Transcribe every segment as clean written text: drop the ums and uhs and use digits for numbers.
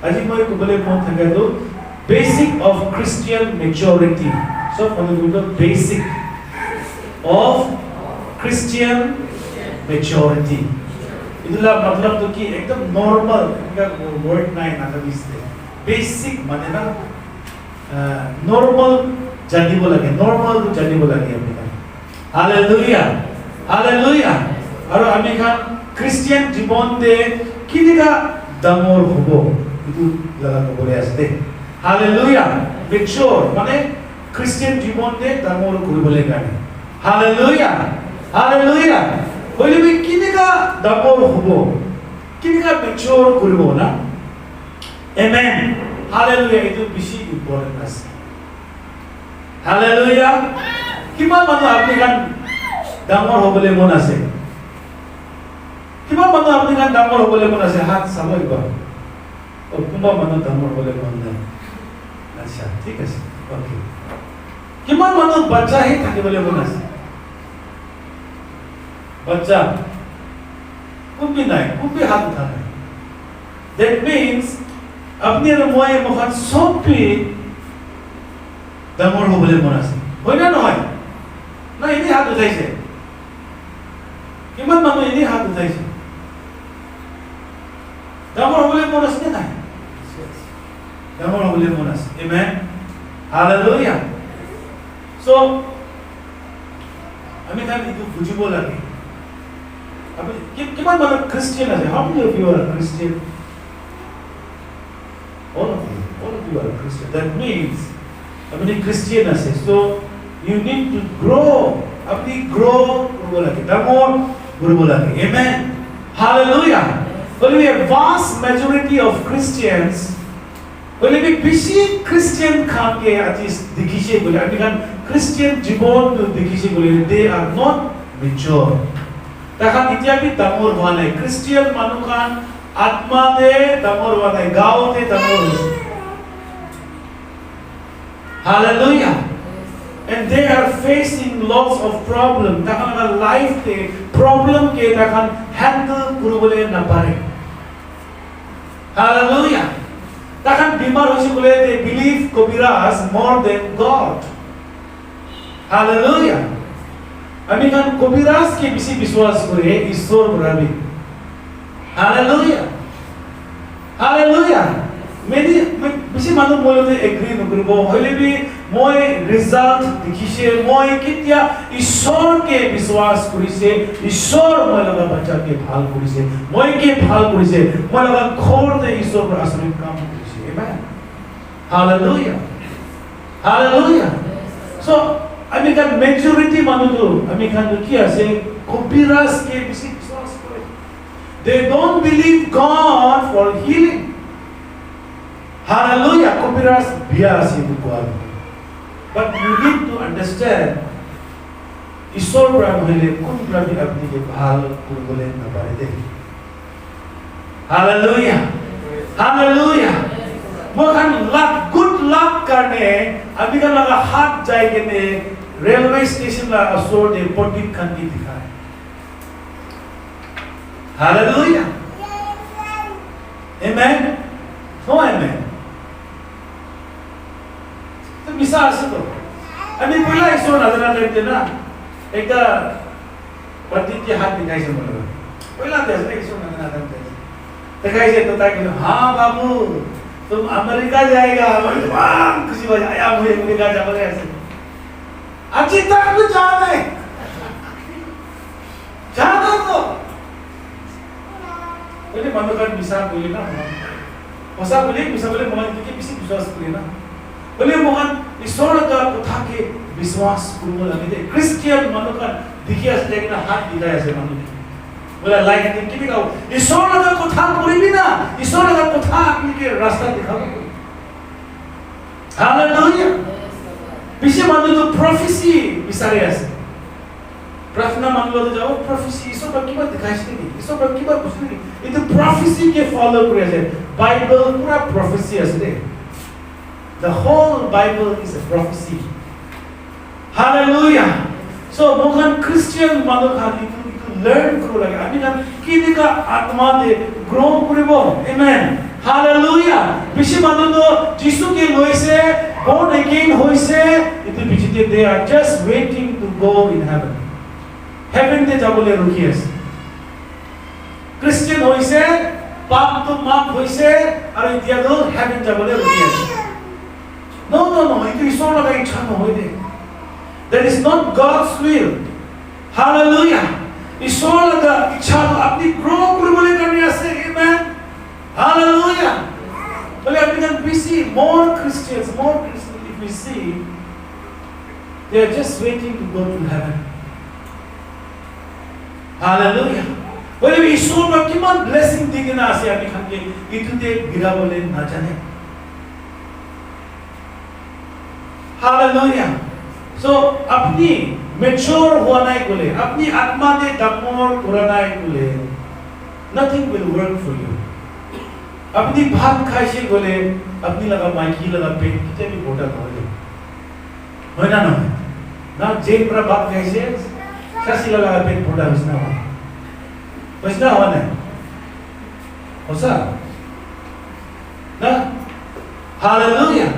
আজি মই ক'বলৈ মন থাকেতো বেসিক অফ ক্রিশ্চিয়ান মেচুরিটি সব মানে বেসিক অফ ক্রিশ্চিয়ান মেচুরিটি इधर मतलब तो कि एकदम नॉर्मल इनका वर्ड नहीं ना कभी इससे बेसिक माने ना नॉर्मल जानी बोला के नॉर्मल तो जानी बोला के अपने का हालेलुया हालेलुया और अभी का क्रिश्चियन जीवन दे किन्हीं का दमोर होगो इधर लगा को बोले ऐसे हालेलुया मेच्योर माने क्रिश्चियन जीवन दे दमोर कुछ बोले गाने हालेलुया हालेलुया बोले भी किन्हीं का दमोर होगो किन्हीं का मेच्योर कुछ बोला Amen हालेलुया इधर बिशी इम्पोर्टेंट है हालेलुया किमान मानो आपने kan damor hobole mon ase kiman manu apni kan damor hobole mon ase hat samoi ba o kumba manu damor hobole mon nai acha thik ase okay kiman manu bachcha hi thakibole mon ase bachcha kumbi nai kumbi hat utha nai that means apni ar moi mokhan sopi damor hobole mon ase hoy na noy না ইনি হাত উঠাইছে কিমান মানুহ ইনি হাত উঠাইছে ডাঙৰ হ'বলৈ মন আছে নাই ডাঙৰ হ'বলৈ মন আছে আমেন হালেলুয়া সো আমি কান ইটো বুজিব লাগে আপুনি কিমান মানুহ খ্ৰীষ্টিয়ান আছে how many of you are Christian all of you are Christian that means আপুনি খ্ৰীষ্টিয়ান আছে so you need to grow apni grow kurbo lage damor kurbo lage amen hallelujah will be a vast majority of Christians will be busy Christian khan ke atis dikhise bole amikan Christian jibon to dikhise bole they are not mature takhan itia bi damor hoa nai Christian manu khan atma de damor hoa nai gao te damor hallelujah and they are facing lots of problem takhan life ke problem ke takhan handle kurubole na pare hallelujah takhan bimar hoise bole they believe kobiras more than God hallelujah ami kan kobiras ke bisi biswas kore ishwar barabi hallelujah hallelujah many bisi manu moyote agree nokribo hoile bi মই result দেখিছে মই কিতিয়া ঈশ্বৰকে বিশ্বাস কৰিছে ঈশ্বৰ মই লগা বাচ্চাকে ভাল কৰিছে মই কি ভাল কৰিছে মই লগা ঘৰতে ঈশ্বৰৰ পৰা আশ্ৰয় কাম কৰিছে আমেন হালেলুয়া হালেলুয়া সো আমি কান মেজৰিটি মানুহটো আমি কান কি আছে কবিৰাজকে বেছি বিশ্বাস কৰে they don't believe God for healing hallelujah কবিৰাজ বিয়া আছে কোৱা but you need to understand ishwar brahma hile kun brahmi apni ke bhal kurgole na pare de hallelujah hallelujah mohan luck good luck karne abhi ka laga hat jai ke ne railway station la asor de poti khandi dikhaye hallelujah amen no amen bisa ase to ami pula iso nadana lete na ekta pati ke hat dikhai se mona pula te iso nadana lete dikhai se to ta ke ha babu तुम America जाएगा मैं वाह खुशी हो आया मुझे America जाओगे ऐसे अच्छी तक तो जाना है जाना तो बोले मनो का विसा बोले ना होसा बोले मोहन की किसी विश्वास बोले ना बोले मोहन ईश्वर का कथा के विश्वास करने लगे थे क्रिश्चियन मनो का दिखिया से लेकिन हाथ दिखाया ऐसे मनो बोला लाइक दिन की भी कहो ईश्वर का कथा पूरी भी ना ईश्वर का कथा आपने के रास्ता दिखाओ हालेलुया पीछे मान लो तो प्रोफेसी विचारे ऐसे प्रार्थना मान लो तो जाओ प्रोफेसी ईश्वर का क्या दिखाई नहीं ईश्वर का क्या कुछ नहीं ये तो प्रोफेसी के फॉलो करे ऐसे बाइबल पूरा प्रोफेसी ऐसे the whole Bible is a prophecy hallelujah so mohan Christian manu khali to learn karo lage ami kan kini ka atma de grow koribo amen Hallelujah. Bishi manuno Jisu ke loise born again hoise itu bichite they are just waiting to go in heaven. Heaven te jabole rukhi ase. Christian hoise pap to maaf hoise aru itia do heaven jabole rukhi ase. No, itu isor laga ichha no hoide. That is not God's will. Hallelujah. Isor laga ichha apni grow kuribole karne ase. Amen. Hallelujah. But we see more Christians, if we see, they are just waiting to go to heaven. Hallelujah. But if Ishwar ma kiman blessing digina ase apni khanke itute birabole na jane. Hallelujah. So apni mature hua nai kole, apni atma de damor kura nai kole, nothing will work for you. अपनी भात खाइसे बोले अपनी लगा Mikey लगा पेट कितने भी मोटा होले है ना ना जेन पर भात खाइसे ससी लगा पेट मोटा होसना हो ना होसा ना हालेलुया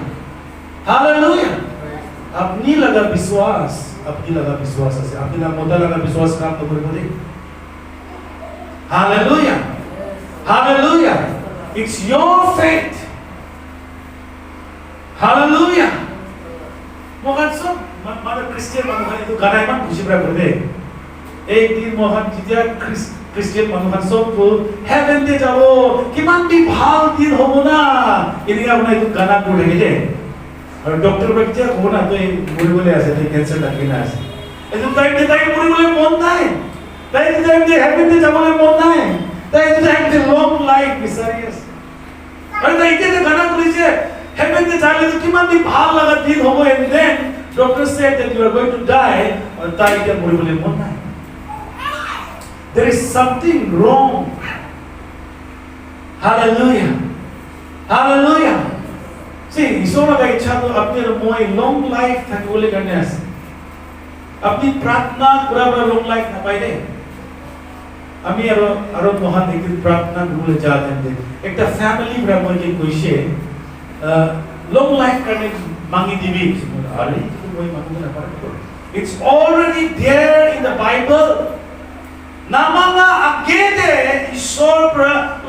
अपनी लगा विश्वास से अपनी लगा मोटा लगा विश्वास काम तो करे बोले hallelujah It's your faith. Hallelujah. Mohan सब मानो क्रिश्चियन मानुखान itu गाना इमान खुशी प्राप्त करते एक दिन मोहन जितिया क्रिश्चियन मानुखान सब को heaven ते जाओ किमान भी भाव दिन हो ना ini apa itu गाना बोले gitu और डॉक्टर बच्चे को ना तो बोले बोले ऐसे तो कैंसर लगी ना ऐसे itu time बोले बोले मौत नहीं time heaven ते जाओ बोले मौत नहीं time long life mysterious और इतने तो गाना बोली जे heaven ते जाले तो किमान भी भाव लगा दिन हो and then doctor said that you are going to die और ताई के बोले बोले मौत नहीं there is something wrong. Hallelujah. See ईश्वर का इच्छा तो अपने मोए long life तक बोले करने आसे अपनी प्रार्थना पूरा long life ना पाए दे আমি আরো মহান একটি প্রার্থনা বলে যাবেন যে একটা ফ্যামিলি ব্রাহ্মণ কে কইছে লং লাইফ করতে মাঙ্গি দিবি আরে ওই মাঙ্গি না পারে it's already there in the Bible নামাঙ্গা আগে দে ঈশ্বর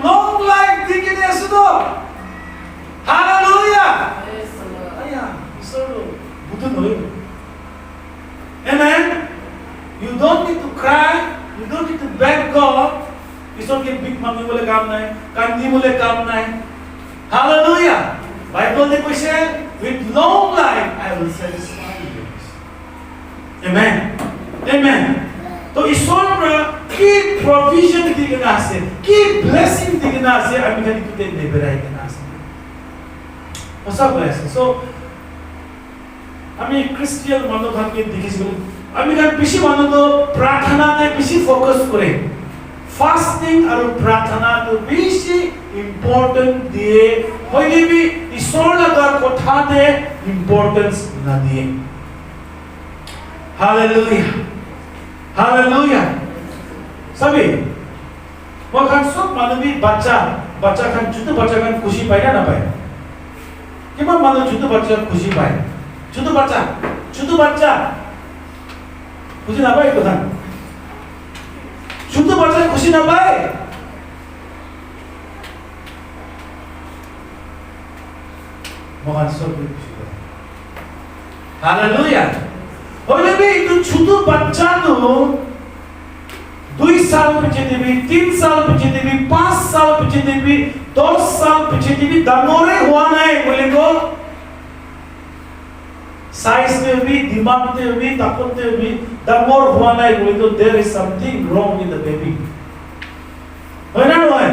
লং লাইফ দিকে দেছে তো হালেলুয়া আয়া ঈশ্বর বুঝো নয় amen you don't need to cry. You don't need to beg God. ईश्वर के भीख मांगने बोले काम नहीं, कांदी बोले काम नहीं. Hallelujah. Bible ने कुछ है, with long life I will satisfy you. Amen. तो ईश्वर पर की provision दिखना से, की blessing दिखना से, अभी कहीं तुझे निबराई करना से. वो सब blessing. So, अमी क्रिस्टियन मानो भाग के दिखिस बोले আমি কার বেশি মানন্দ প্রার্থনাতে বেশি ফোকাস করে ফাস্টিং আর প্রার্থনা তো বেশি ইম্পর্টেন্ট দিয়ে হইলে বি ঈশ্বর লাগা কথাতে ইম্পর্টেন্স না দিয়ে হালেলুয়া সবে ওখান সব মানবী বাচ্চা খান ছোট বাচ্চা খান খুশি পায় না পায় কিংবা মানব ছোট বাচ্চা খুশি পায় ছোট বাচ্চা खुशी ना पाए कथा शुद्ध बच्चा खुशी ना पाए महान सब खुशी पाए हालेलुया होले भी तो शुद्ध बच्चा तो 2 साल पीछे देवी 3 साल पीछे देवी 5 साल पीछे देवी 10 साल पीछे देवी दामोरे हुआ नहीं बोले को साइज में भी दिमाग में भी ताकत में भी the more हुआ नहीं बोले तो there is something wrong with the baby है ना नहीं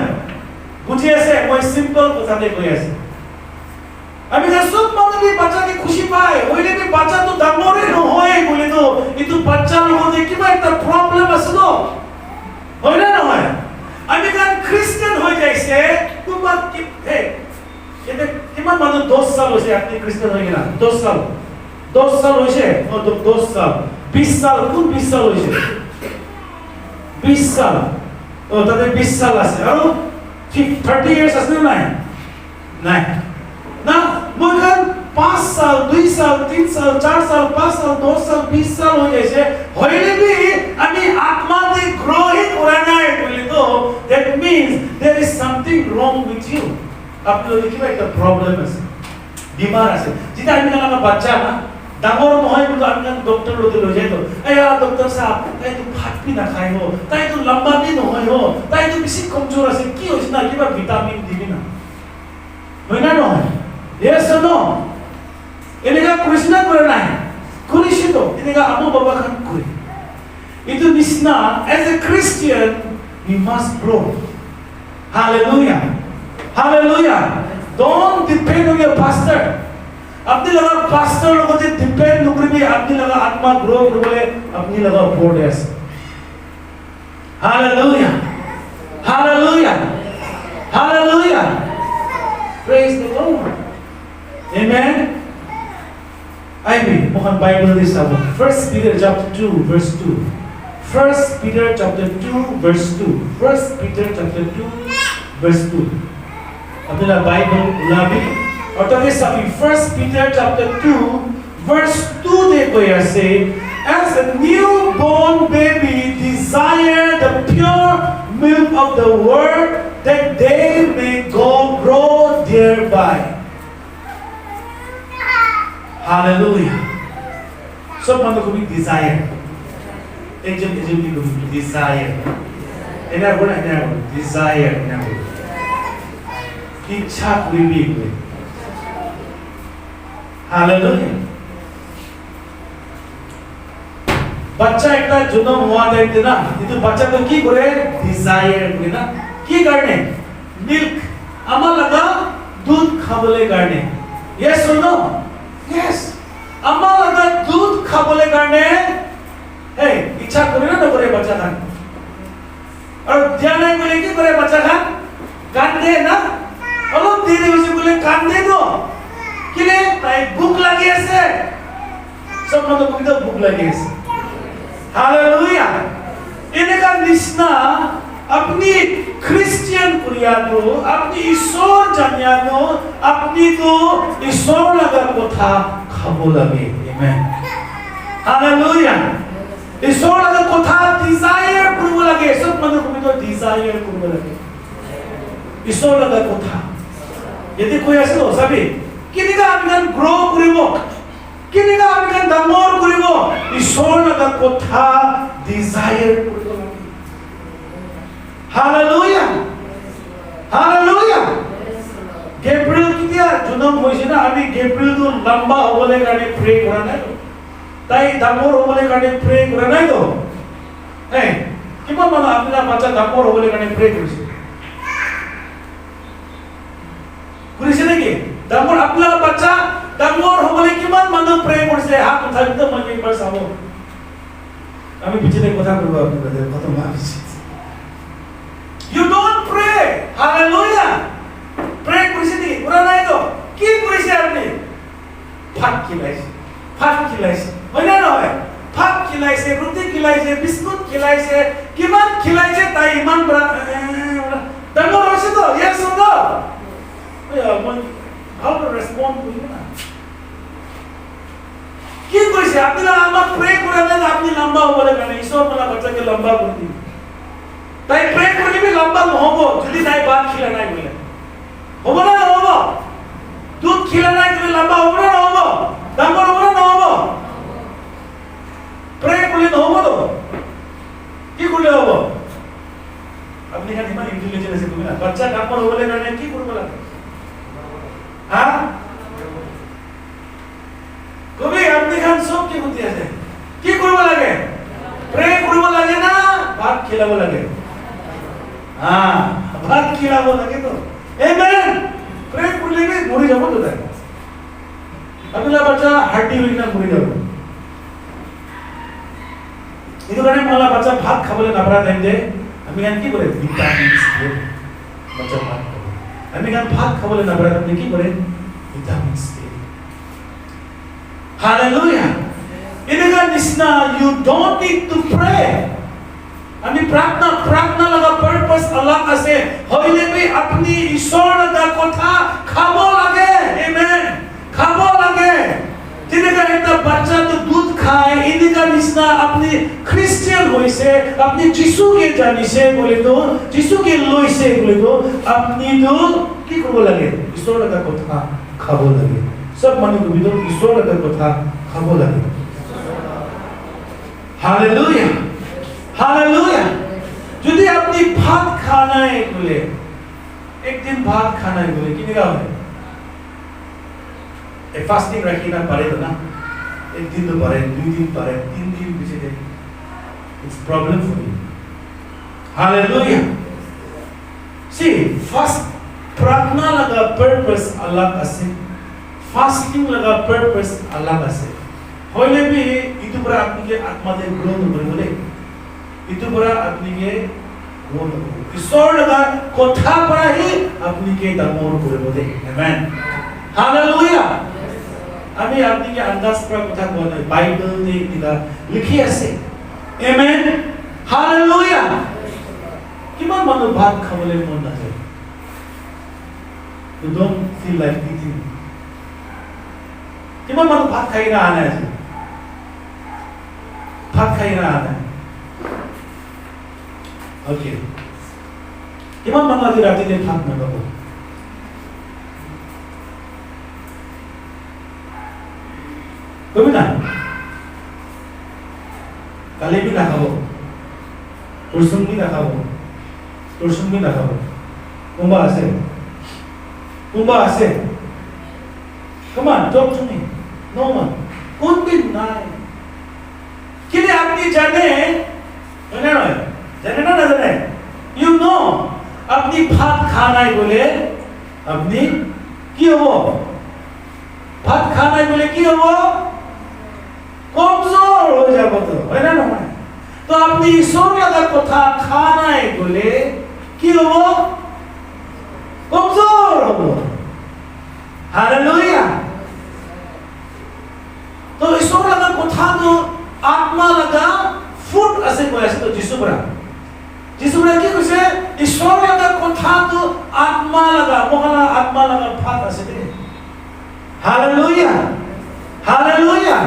कुछ ऐसे कोई सिंपल बताने कोई ऐसे अभी जब सब मानो भी बच्चा की खुशी पाए वही भी बच्चा तो दामोरे न होए बोले तो ये तो बच्चा लोगों ने कि भाई तो प्रॉब्लम है सुनो है ना नहीं अभी kan Kristen हो जैसे तुम बात की है ये कि मानो 2 साल हो से आपने Kristen हो गया 2 साल हो से और 2 साल 20 साल कौन 20 साल हो से 20 साल और ताते 20 साल আছে আর 30 years আছে না নাই না মই খান 5 সাল 2 সাল 3 সাল 4 সাল 5 সাল 10 সাল 20 সাল হয়ে গেছে হইলে বি আমি আত্মাতে গ্রোই করা নাই বলি তো that means there is something wrong with you আপনার কিবা একটা প্রবলেম আছে বিমার আছে যেটা আমি জানা বাচ্চা না ডাঙর নহয় বলে আমি ডক্টর লোকে লৈ যাই তো এয়া ডক্টর সাহেব তাই তো ভাত পি না খাই হো তাই তো লম্বা দিন নহয় হো তাই তো বেশি কমজোর আছে কি হইছে না কিবা ভিটামিন দিবি না হয় না নহয় yes or no এনেকা কৃষ্ণ করে নাই করিস তো এনেকা আমো বাবা খান করে itu nisna as a Christian we must grow hallelujah hallelujah don't depend on your pastor अपनी लगा पास्टर लोगों से डिपेंड नौकरी में अपनी लगा आत्मा ग्रो बोले अपनी लगा फोर्डेस hallelujah hallelujah hallelujah praise the Lord amen I mean mohon Bible this sabo 1 Peter chapter 2 verse 2 1 Peter chapter 2 verse 2 1 Peter chapter 2 verse 2 अपनी लगा Bible उलाबी और तभी सभी 1 Peter chapter 2 verse 2 देखो यहाँ से as a newborn baby desire the pure milk of the word that they may grow thereby hallelujah सब मतलब को भी desire एक जन को भी desire इन्हें बोला desire इन्हें बोला इच्छा कोई भी कोई हालेलुया बच्चा একটা জন্ম হওয়া দেখতে না কিন্তু বাচ্চা তো কি করে ডিজায়ার করে না কি কারণে মিল্ক আমার লাগা দুধ খাবলে কারণে यस or no यस আমার লাগা দুধ খাবলে কারণে এই ইচ্ছা করে না করে বাচ্চা খান আর ধ্যান করে কি করে বাচ্চা খান কান্দে না অলপ দেরি হইছে বলে কান্দে তো কিরে তাই ভুক লাগি আছে সব মত কইতো ভুক লাগি আছে हालेलुया এনেকা নিশনা আপনি খ্রিস্টান করিয়ানো আপনি ঈশ্বর জানিয়ানো আপনি তো ঈশ্বর লাগার কথা খাবো লাগে আমেন हालेलुया ঈশ্বর লাগার কথা ডিজায়ার করব লাগে সব মত কইতো ডিজায়ার করব লাগে ঈশ্বর লাগার কথা যদি কই আসলো সবই কিনিকা আমি গ্রো করিব কিনিকা আমি ডাঙৰ কৰিব ঈশ্বৰ লগৰ কথা ডিজায়াৰ কৰিব লাগে হালেলুয়া হালেলুয়া গেব্ৰিয়েল কিতিয়া জনম হৈছে না আমি গেব্ৰিয়েলটো লম্বা হ'বলৈ কাৰণে প্ৰে কৰা নাই তাই ডাঙৰ হ'বলৈ কাৰণে প্ৰে কৰা নাই তো এই কিমান মানুহ আপোনাৰ বাচ্চা ডাঙৰ হ'বলৈ কাৰণে প্ৰে কৰিছে কৰিছে নেকি ডাঙৰ আপোনাৰ বাচ্চা ডাঙৰ হ'বলৈ কিমান মানুহ প্ৰে কৰিছে হাত উঠাই তো মই একবাৰ চাব আমি পিছতে কথা কৰিব আপোনাদেৰ কত মানিছি you don't pray hallelujah pray কৰিছে নেকি কৰা নাই তো কি কৰিছে আপুনি ভাত খিলাইছে হয় না নহয় ভাত খিলাইছে ৰুটি খিলাইছে বিস্কুট খিলাইছে কিমান খিলাইছে তাই ইমান ডাঙৰ হৈছে তো yes or no মই how to respond করিব না কি কইছে আপনি আমার প্রে করেন আপনি লম্বা হবলে কেন ঈশ্বর বলা বাচ্চাকে লম্বা করে দিন তাই প্রে করিবি লম্বা হব যদি তাই ভাত খিলা নাই বলে হব না হব দুধ খিলা নাই তুমি লম্বা হব না হব ডাঙর হব না হব প্রে করলে হব তো কি করলে হব আপনি কেন ইমান ইন্টেলিজেন্ট আছে তুমি না বাচ্চা ডাঙর হবলে কেন কি করব লাগে হ্যাঁ কবি আপনি খান সব কি বুদ্ধি আছে কি করব লাগে প্রে করব লাগে না ভাত খিলাবো লাগে হ্যাঁ ভাত খিলাবো লাগে তো আমেন প্রে করলে কি মরে যাব তো তাই আপনার বাচ্চা হার্টি হই না মরে যাব এই কারণে মালা বাচ্চা ভাত খাবলে না পারা দেন যে আমি কেন কি করে ভিটামিনস দিয়ে বাচ্চা ভাত আমি কেন ভাত খাবলে না পারা আপনি কি করে ভিটামিনস দিয়ে Hallelujah. In the Nisna, you don't need to pray. আমি প্ৰাৰ্থনা লগা পাৰপাস আল্লাহ আছে হইলে বি আপনি ঈশ্বৰ লগা কথা খাব লাগে আমেন খাব লাগে যেনেকা একটা বাচ্চা তো দুধ খায় এনেকা নিচিনা আপনি খ্রিস্টান হইছে আপনি যিশুকে জানিছে বলে তো যিশুকে লইছে বলে তো আপনি তো কি করব লাগে ঈশ্বৰ লগা কথা খাব লাগে সব মানুষ বিদো ঈশ্বৰ লগা কথা খাব লাগে হালেলুয়া हालेलुया যদি আপনি ভাত খানায় বলে একদিন ভাত খানায় বলে কি নিকা হয় ए फास्टिंग रखना पड़ेगा ना एक दिन तो पड़े 2 दिन पड़े 3 दिन पीछे दे it's problem for you hallelujah see fast प्रार्थना लगा पर्पस अलग আছে फास्टिंग लगा पर्पस अलग আছে হইলে भी इतु पर आपनी के आत्मा दे ग्रो बोले इतु पर आपनी के वो ईश्वर लगा কথা पर ही आपनी के दामोर করে बोले आमेन हालेलुया আমি আপনি কি আন্দাজ করার কথা বলে বাইবেল নে এটা লিখি আছে আমেন হালেলুয়া কিমান মানুহ ভাত খাবলৈ মন নাযায় you don't feel like eating কিমান মানুহ ভাত খাই না আনে আছে ভাত খাই না আনে ওকে কিমান মানুহ আজি ৰাতিলে ভাত নাখাব কবি না কালি भी না খাবো পরশুম भी না খাবো পরশুম भी না খাবো কোনবা আছে come on talk to me no one কোন দিন নাই কিনে আপনি জানে জানে না জানে you know আপনি ভাত খানাই বলে আপনি কি হবো ভাত খানাই বলে কি হবো কমজোর হয়ে যাব তো হয় না না তো আপনি ঈশ্বর লাগার কথা খানায় বলে কি হবো কমজোর হবো হালেলুয়া তো ঈশ্বর লাগার কথা তো আত্মা লাগা ফুড আছে কই আছে তো যিশুরা কি কইছে ঈশ্বর লাগার কথা তো আত্মা লাগা মহানা আত্মা লাগা ভাত আছে দে হালেলুয়া হালেলুয়া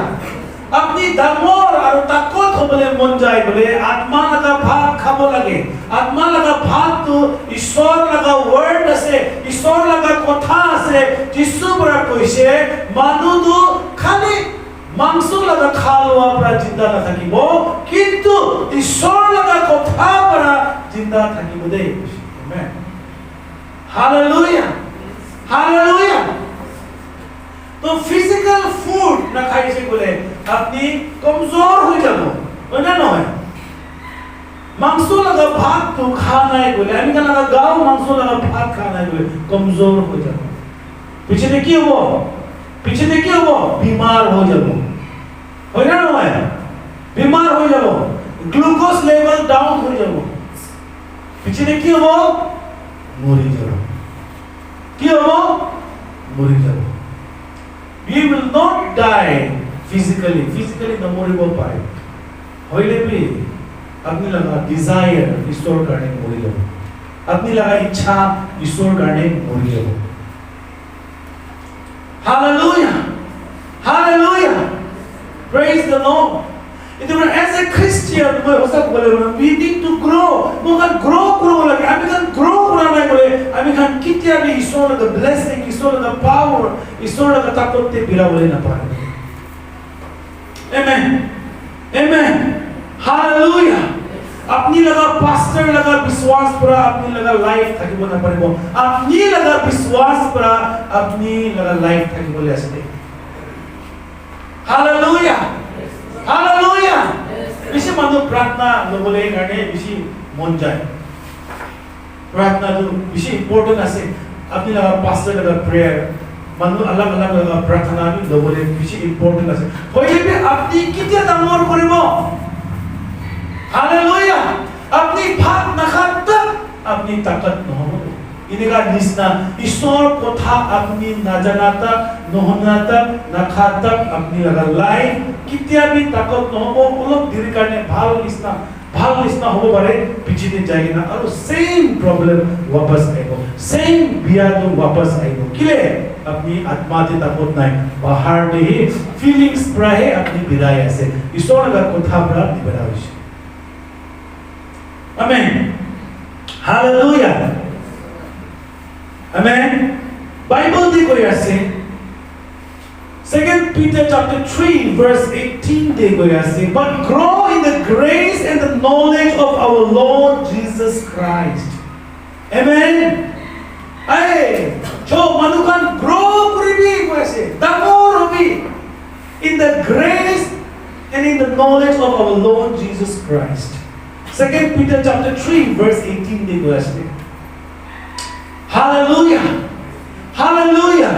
আপনি দামর আর তাকত হবলে মন যায় বলে আত্মা লাগা ভাত খাব লাগে আত্মা লাগা ভাত তো ঈশ্বর লাগা ওয়ার্ড আছে ঈশ্বর লাগা কথা আছে যিশু বড় কইছে মানুহ তো খালি মাংস লাগা খাওয়া পরা জিন্দা না থাকিব কিন্তু ঈশ্বর লাগা কথা পরা জিন্দা থাকিব দেই আমেন হালেলুয়া হালেলুয়া तो फिजिकल फूड ना खाइसे बोले अपनी कमजोर हो जाबो ओना नय मांस लगा भात तो खाना है बोले আমি কেন লাগা গাও মাংস লাগা ভাত খানা है बोले कमजोर हो जाबो पीछे देखिए वो बीमार हो जाबो ओना नय बीमार हो जाबो ग्लूकोज लेवल डाउन हो जाबो पीछे देखिए वो मरि जाबो কি হবো মরি যাবো We will not die physically the moribo pai hoile bhi apni laga desire ईश्वर करने mori jabo apni laga इच्छा ईश्वर करने mori jabo hallelujah hallelujah praise the Lord as a Christian we need to grow lagi আমি kan grow kora nai bole আমি kan kitia bi Ishwar the blessing Ishwar the power ईश्वर का ताकत ते बिरा बोले ना पाए आमेन आमेन हालेलुया अपनी लगा पास्टर लगा विश्वास पूरा अपनी लगा लाइफ थाकी बोलना पड़ेगा अपनी लगा विश्वास पूरा अपनी लगा लाइफ थाकी बोले ऐसे हालेलुया हालेलुया इसे मानो प्रार्थना लोगों ले करने इसी मन जाए प्रार्थना तो इसी इम्पोर्टेंट ऐसे अपनी लगा पास्टर लगा प्रेयर मानो अलग-अलग लगा प्रार्थना भी लोगों ले इसी इम्पोर्टेंट ऐसे होइले भी अपनी कितना दामोर करिबो हालेलुया अपनी भात नखाता अपनी ताकत নহব इनेगा निस्ना ईश्वर কথা अपनी ना জানাতা নহনাতা না খাতা अपनी लगा लाइफ कितना भी ताकत নহব অলপ ধীরে কারণে ভালো নিস্না ভাল নিচিনা হ'ব পাৰে পিছতে যায় না আৰু সেম প্ৰবলেম वापस আহিব সেম বিয়াটো वापस আহিব কিলে আপনি আত্মাতে তাপত নাই বাহাৰতে ফিলিংস প্ৰায়ে আপনি বিলাই আছে ঈশ্বৰৰ কথা পৰা নিবেৰা হৈছে আমেন হালেলুয়া আমেন বাইবেল দি কৈ আছে 2 Peter chapter 3 verse 18 they go say but grow in the grace and the knowledge of our Lord Jesus Christ amen hey jo manukan grow koribi go say damor hobi in the grace and in the knowledge of our Lord Jesus Christ 2 Peter chapter 3 verse 18 they go say hallelujah hallelujah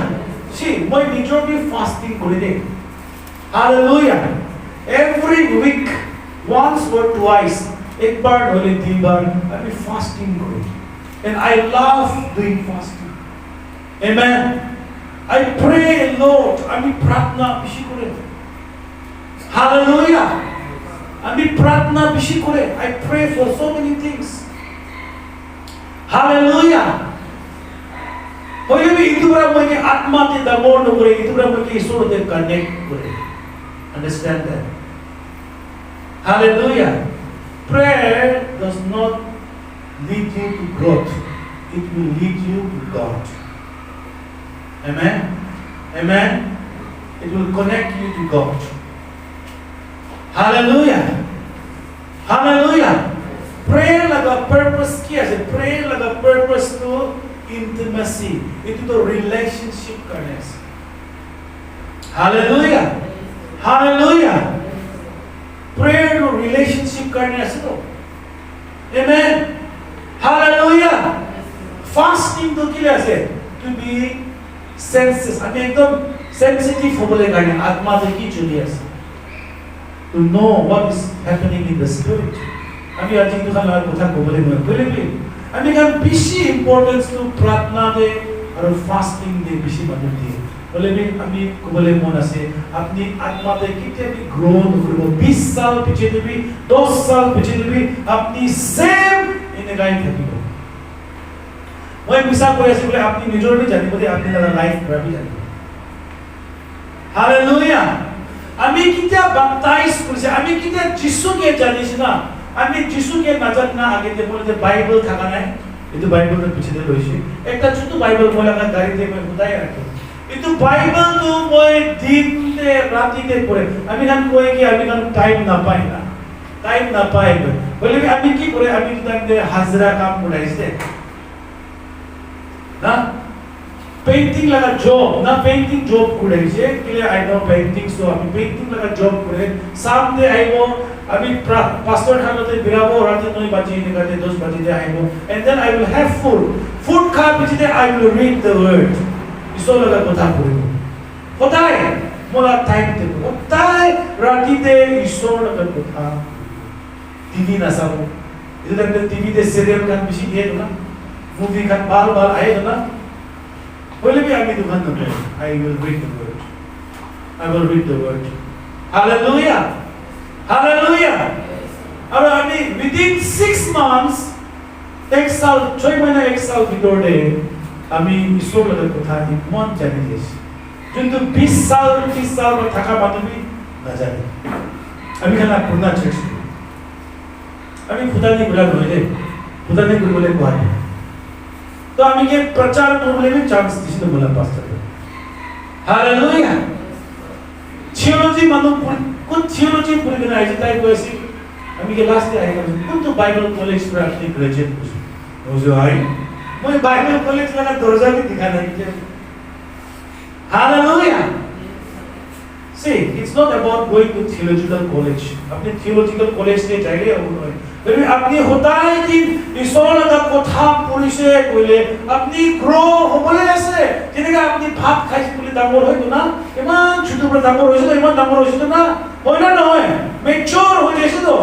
see my majorly fasting kore hallelujah every week once or twice ek bar hole din bar I fasting kore and I love doing fasting amen I pray Lord I pratna bishi kore hallelujah I pratna bishi kore I pray for so many things hallelujah hoye itu bara moi atma te damor no kore itu bara moi isor te connect kore understand that hallelujah prayer does not lead you to growth it will lead you to God amen amen it will connect you to God hallelujah hallelujah prayer laga purpose kiya ase prayer laga purpose to intimacy into the relationship karne ase hallelujah hallelujah prayer to relationship karne ase to amen hallelujah fasting to kile ase to be senses ami ekdom sensitive hobole karne atma te ki choli ase to know what is happening in the spirit ami aji to khala kotha kobole moi kole আমি কাম বেশি importance two প্রার্থনা দে আর fasting দে বেশি মানুষ দিয়ে বলে আমি কবলে মন আছে আপনি আত্মাতে কিতে বি গ্রো করব 20 সাল পিছে দিবি 10 সাল পিছে দিবি আপনি সেম ইন এ লাইফ থাকিব মই বিশ্বাস কৰি আছো বলে আপনি নিজৰনি জানিব দে আপনি দাদা লাইফ ভাবি জানিব হালেলুয়া আমি কিতে বাপটাইজ কৰিছে আমি কিতে যিশুকে জানিছ না আমি যিশুকে নাজান না আগে যে বলে যে বাইবেল থাকা নাই এটো বাইবেলের পিছনে রইছে একটা ছোট বাইবেল মই লাগা গাড়িতে মই খুদাই রাখি এটো বাইবেল তো মই দিনতে রাতিতে পড়ে আমি গান কই কি আমি গান টাইম না পাই বলে আমি কি করে আমি তাদের হাজরা কাম করাইছে না পেইন্টিং লাগা জব না পেইন্টিং জব করাইছে কিলে আই নো পেইন্টিং সো আমি পেইন্টিং লাগা জব করে সামনে আইবো আমি pastor খানতে বিরাবো রাতে 9 বাজে নিকাতে 10 বাজে আইবো and then I will have food খা পিছতে I will read the word ঈশ্বর লাগা কথা পড়িব কোথায় মোলা টাইম দেব কোথায় রাতিতে ঈশ্বর লাগা কথা টিভি না সাবো এটা দেখতে টিভিতে সিরিয়াল গান বেশি দিয়ে না মুভি গান বাল আয় না বলে কি আমি দোকান না I will read the word hallelujah hallelujah আর আমি within 6 months এক সাল 6 মহিনা এক সাল ভিতরে আমি ঈশ্বরের কথা মন জানি গেছি কিন্তু 20 সাল 30 সাল থাকা বাদবি না জানি আমি খানা পুনা চার্চ আমি খুদানি বলা নয় খুদানি বলে কয় তো আমি কি প্রচার করলে আমি চান্স দিছি তো বলা পাস্টার হালেলুয়া থিওলজি মানুষ কোন থিওলজি পড়ে না আইছে তাই কইছি আমি কি লাস্টে আই কোন তো বাইবেল কলেজ পর আপনি গ্রাজুয়েট করছি বুঝো আই মই বাইবেল কলেজ লাগা দরজা भी दिखा नहीं है hallelujah see it's not about going to theological college আপনি theological college তে যাইলে হবে যদি আপনি হোতাই দিন ঈশ্বরের কথা পড়িছে কইলে আপনি গ্রো হবলে আছে যেনেকা আপনি ভাত খাইছে বলে ডাঙর হইতো না ইমান ছোট বড় ডাঙর হইছে ইমান ডাঙর হইছে না হয় না নহয় ম্যাচিউর হয়ে গেছে তো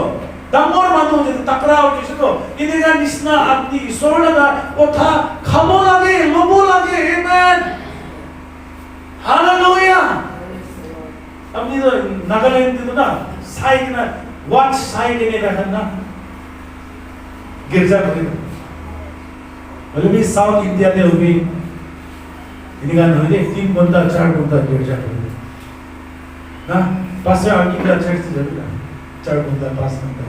ডাঙর মানুষ যে তাকরা হইছে তো যেনেকা নিসনা আপনি ঈশ্বরের কথা খাব লাগে লব লাগে আমেন হালেলুয়া আপনি তো নাগাল্যান্ড তো না সাইড না ওয়াচ সাইড এনে রাখেন না गिरजा करें बोले भी साउथ इंडिया में होगी इनका नोले 3 घंटा 4 घंटा गिरजा करें ना पास में आगे का चर्च से जाएगा 4 घंटा 5 घंटा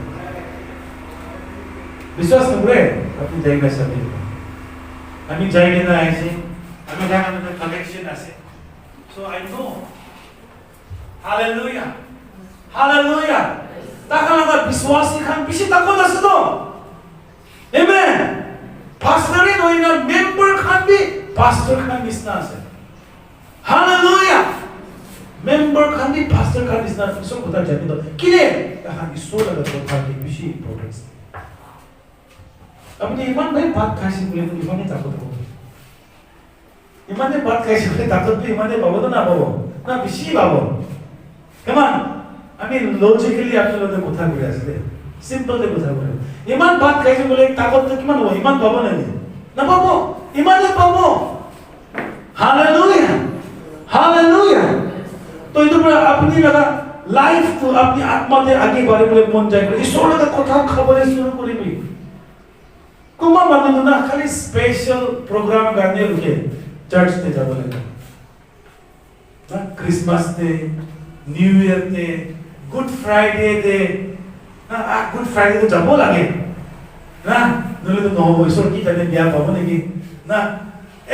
विश्वास करें अपनी जाएगा सभी हमें जाएंगे ना ऐसे हमें जाना मतलब कलेक्शन ऐसे so I know hallelujah hallelujah ताकि विश्वासी खान पिछे ताको दस दो amen pastor इन होइना member खान भी pastor खान बिस्ना से hallelujah member खान भी pastor खान बिस्ना इसको पता जाने दो किले ताकि इसो लगा तो ताकि पिछे importance अब ये इमान भाई बात कैसे बोले तो इमान ने ताको तो इमान ने बात कैसे बोले ताको तो इमान ने बाबू तो ना बाबू ना पिछे बाबू come on I mean logically आपने लोगों को था बोले ऐसे simple दे बोला बोले इमान बात कैसे बोले ताकत तो किमान वो इमान बाबू नहीं ना बाबू इमान ले बाबू hallelujah hallelujah तो इधर पर अपनी लगा लाइफ तो अपनी आत्मा दे आगे बढ़े बोले मन जाएगा इस सोने का कोठा खबरें शुरू करी भी कुमार बंदे ना खाली स्पेशल प्रोग्राम करने रुके चर्च ते जा बोले ना क्रिसमस ते न्यू ईयर ते गुड फ्राइडे ते ना गुड फ्राइडे तो जाबो लगे ना नले तो नहो ईश्वर की जाने बिया पाबो नेकी ना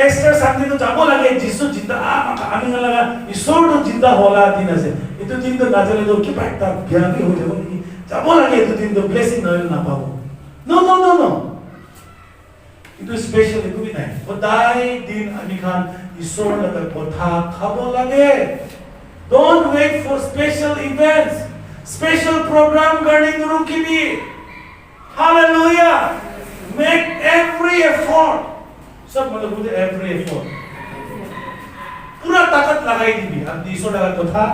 एस्टर संडे तो जाबो लगे जिसु जिंदा आमी लगा ईश्वर तो जिंदा होला दिन से इतो दिन तो ना चले तो की पाता बिया भी हो जाबो नेकी जाबो लगे तो दिन तो ब्लेसिंग ना पाबो नो नो नो नो इतो स्पेशल इको भी नहीं बधाई दिन आमी खान ईश्वर लगा कोठा खाबो लगे don't wait for special events special program करने की रुकी भी hallelujah make every effort सब मतलब बोलते every effort पूरा ताकत लगाई दी अब ईश्वर लगा कोठा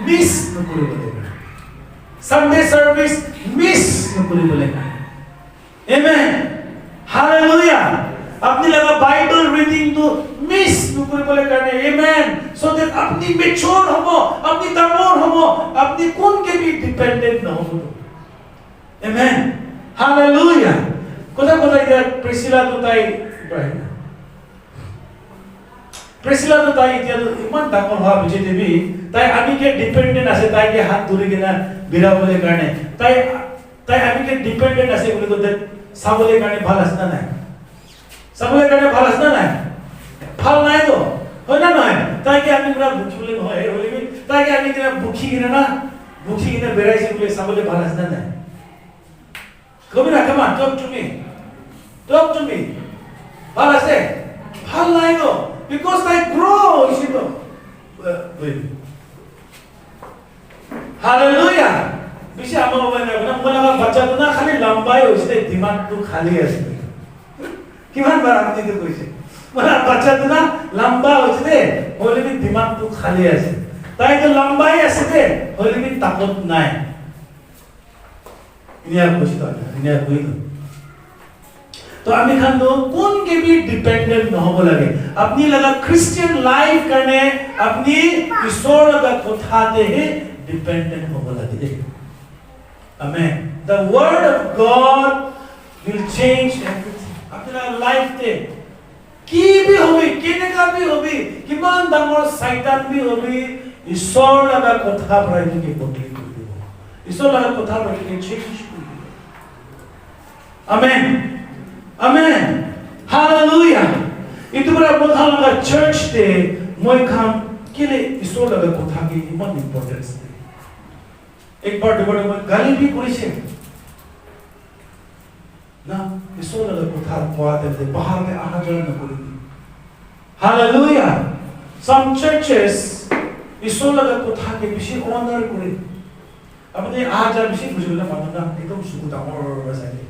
मिस न पूरे बोलेगा Sunday service miss न पूरे बोलेगा amen hallelujah अपनी लगा बाइबल रीडिंग तो मिस नुपुर बोले करने amen so that अपनी मेच्योर हो अपनी तमोर हो अपनी कौन के भी डिपेंडेंट ना हो amen hallelujah कोता इधर प्रिसिला तो ताई प्रिसिला तो ताई इधर इमान तमोर हुआ बिजे देवी ताई अभी के डिपेंडेंट ऐसे ताई के हाथ दूरी के ना बिरा बोले करने ताई अभी के डिपेंडेंट ऐसे बोले तो सब बोले करने भालस ना नहीं सबले करने भालस ना नहीं फल नहीं तो हो ना नहीं ताकि आदमी पूरा भूखी बोले हो है बोले भी ताकि आदमी किना भूखी किना बेराई से बोले सबले भालस ना नहीं कभी ना come on talk to me भालस है फल नहीं तो because they grow इसी तो hallelujah बिशी आमा बोले ना मला बच्चा तो ना खाली लंबाई हो इसलिए दिमाग तो खाली है किमान बार आपने तो कोई से मला बच्चा तो ना लंबा होते होले भी दिमाग तो खाली है ताई तो लंबाई ऐसे होले भी ताकत नहीं इन्हें कुछ तो इन्हें कोई तो आमी खान दो कौन के भी डिपेंडेंट न हो लगे अपनी लगा क्रिश्चियन लाइफ करने अपनी ईश्वर लगा कोठाते हैं डिपेंडेंट हो लगे आमेन the word of God will change everything अपना लाइफ ते की भी होगी किने का भी होगी किमान दामर शैतान भी होगी ईश्वर लगा कोठा पर के बदली कर दो ईश्वर लगा कोठा पर के चेंज कर दो आमेन आमेन हालेलुया इतो बड़ा बोधा लगा चर्च ते मोय खान केले ईश्वर लगा कोठा के इमान इंपोर्टेंस एक बार दुबारा मैं गाली भी करी छे ना ईश्वर लगा कोठा पाते थे बाहर में आना जाना न करी हालेलुया some churches ईश्वर लगा कोठा के विषय ऑनर करे अब ने आज आ विषय बुझला मानना एकदम सुकुता और बसाले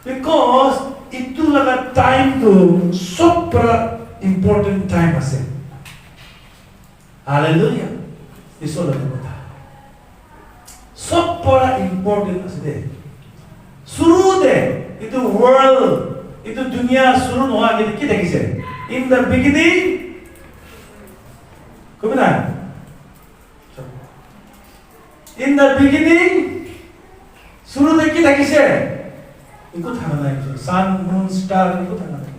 because itu लगा time to super important time ase hallelujah ईश्वर लगा कोठा super important ase शुरू दे itu world itu dunia शुरू हुआ कि देखिसे in the beginning in the beginning শুরুতে কি দেখিছে একো থাকা নাই সান মুন স্টার একো থাকা নাই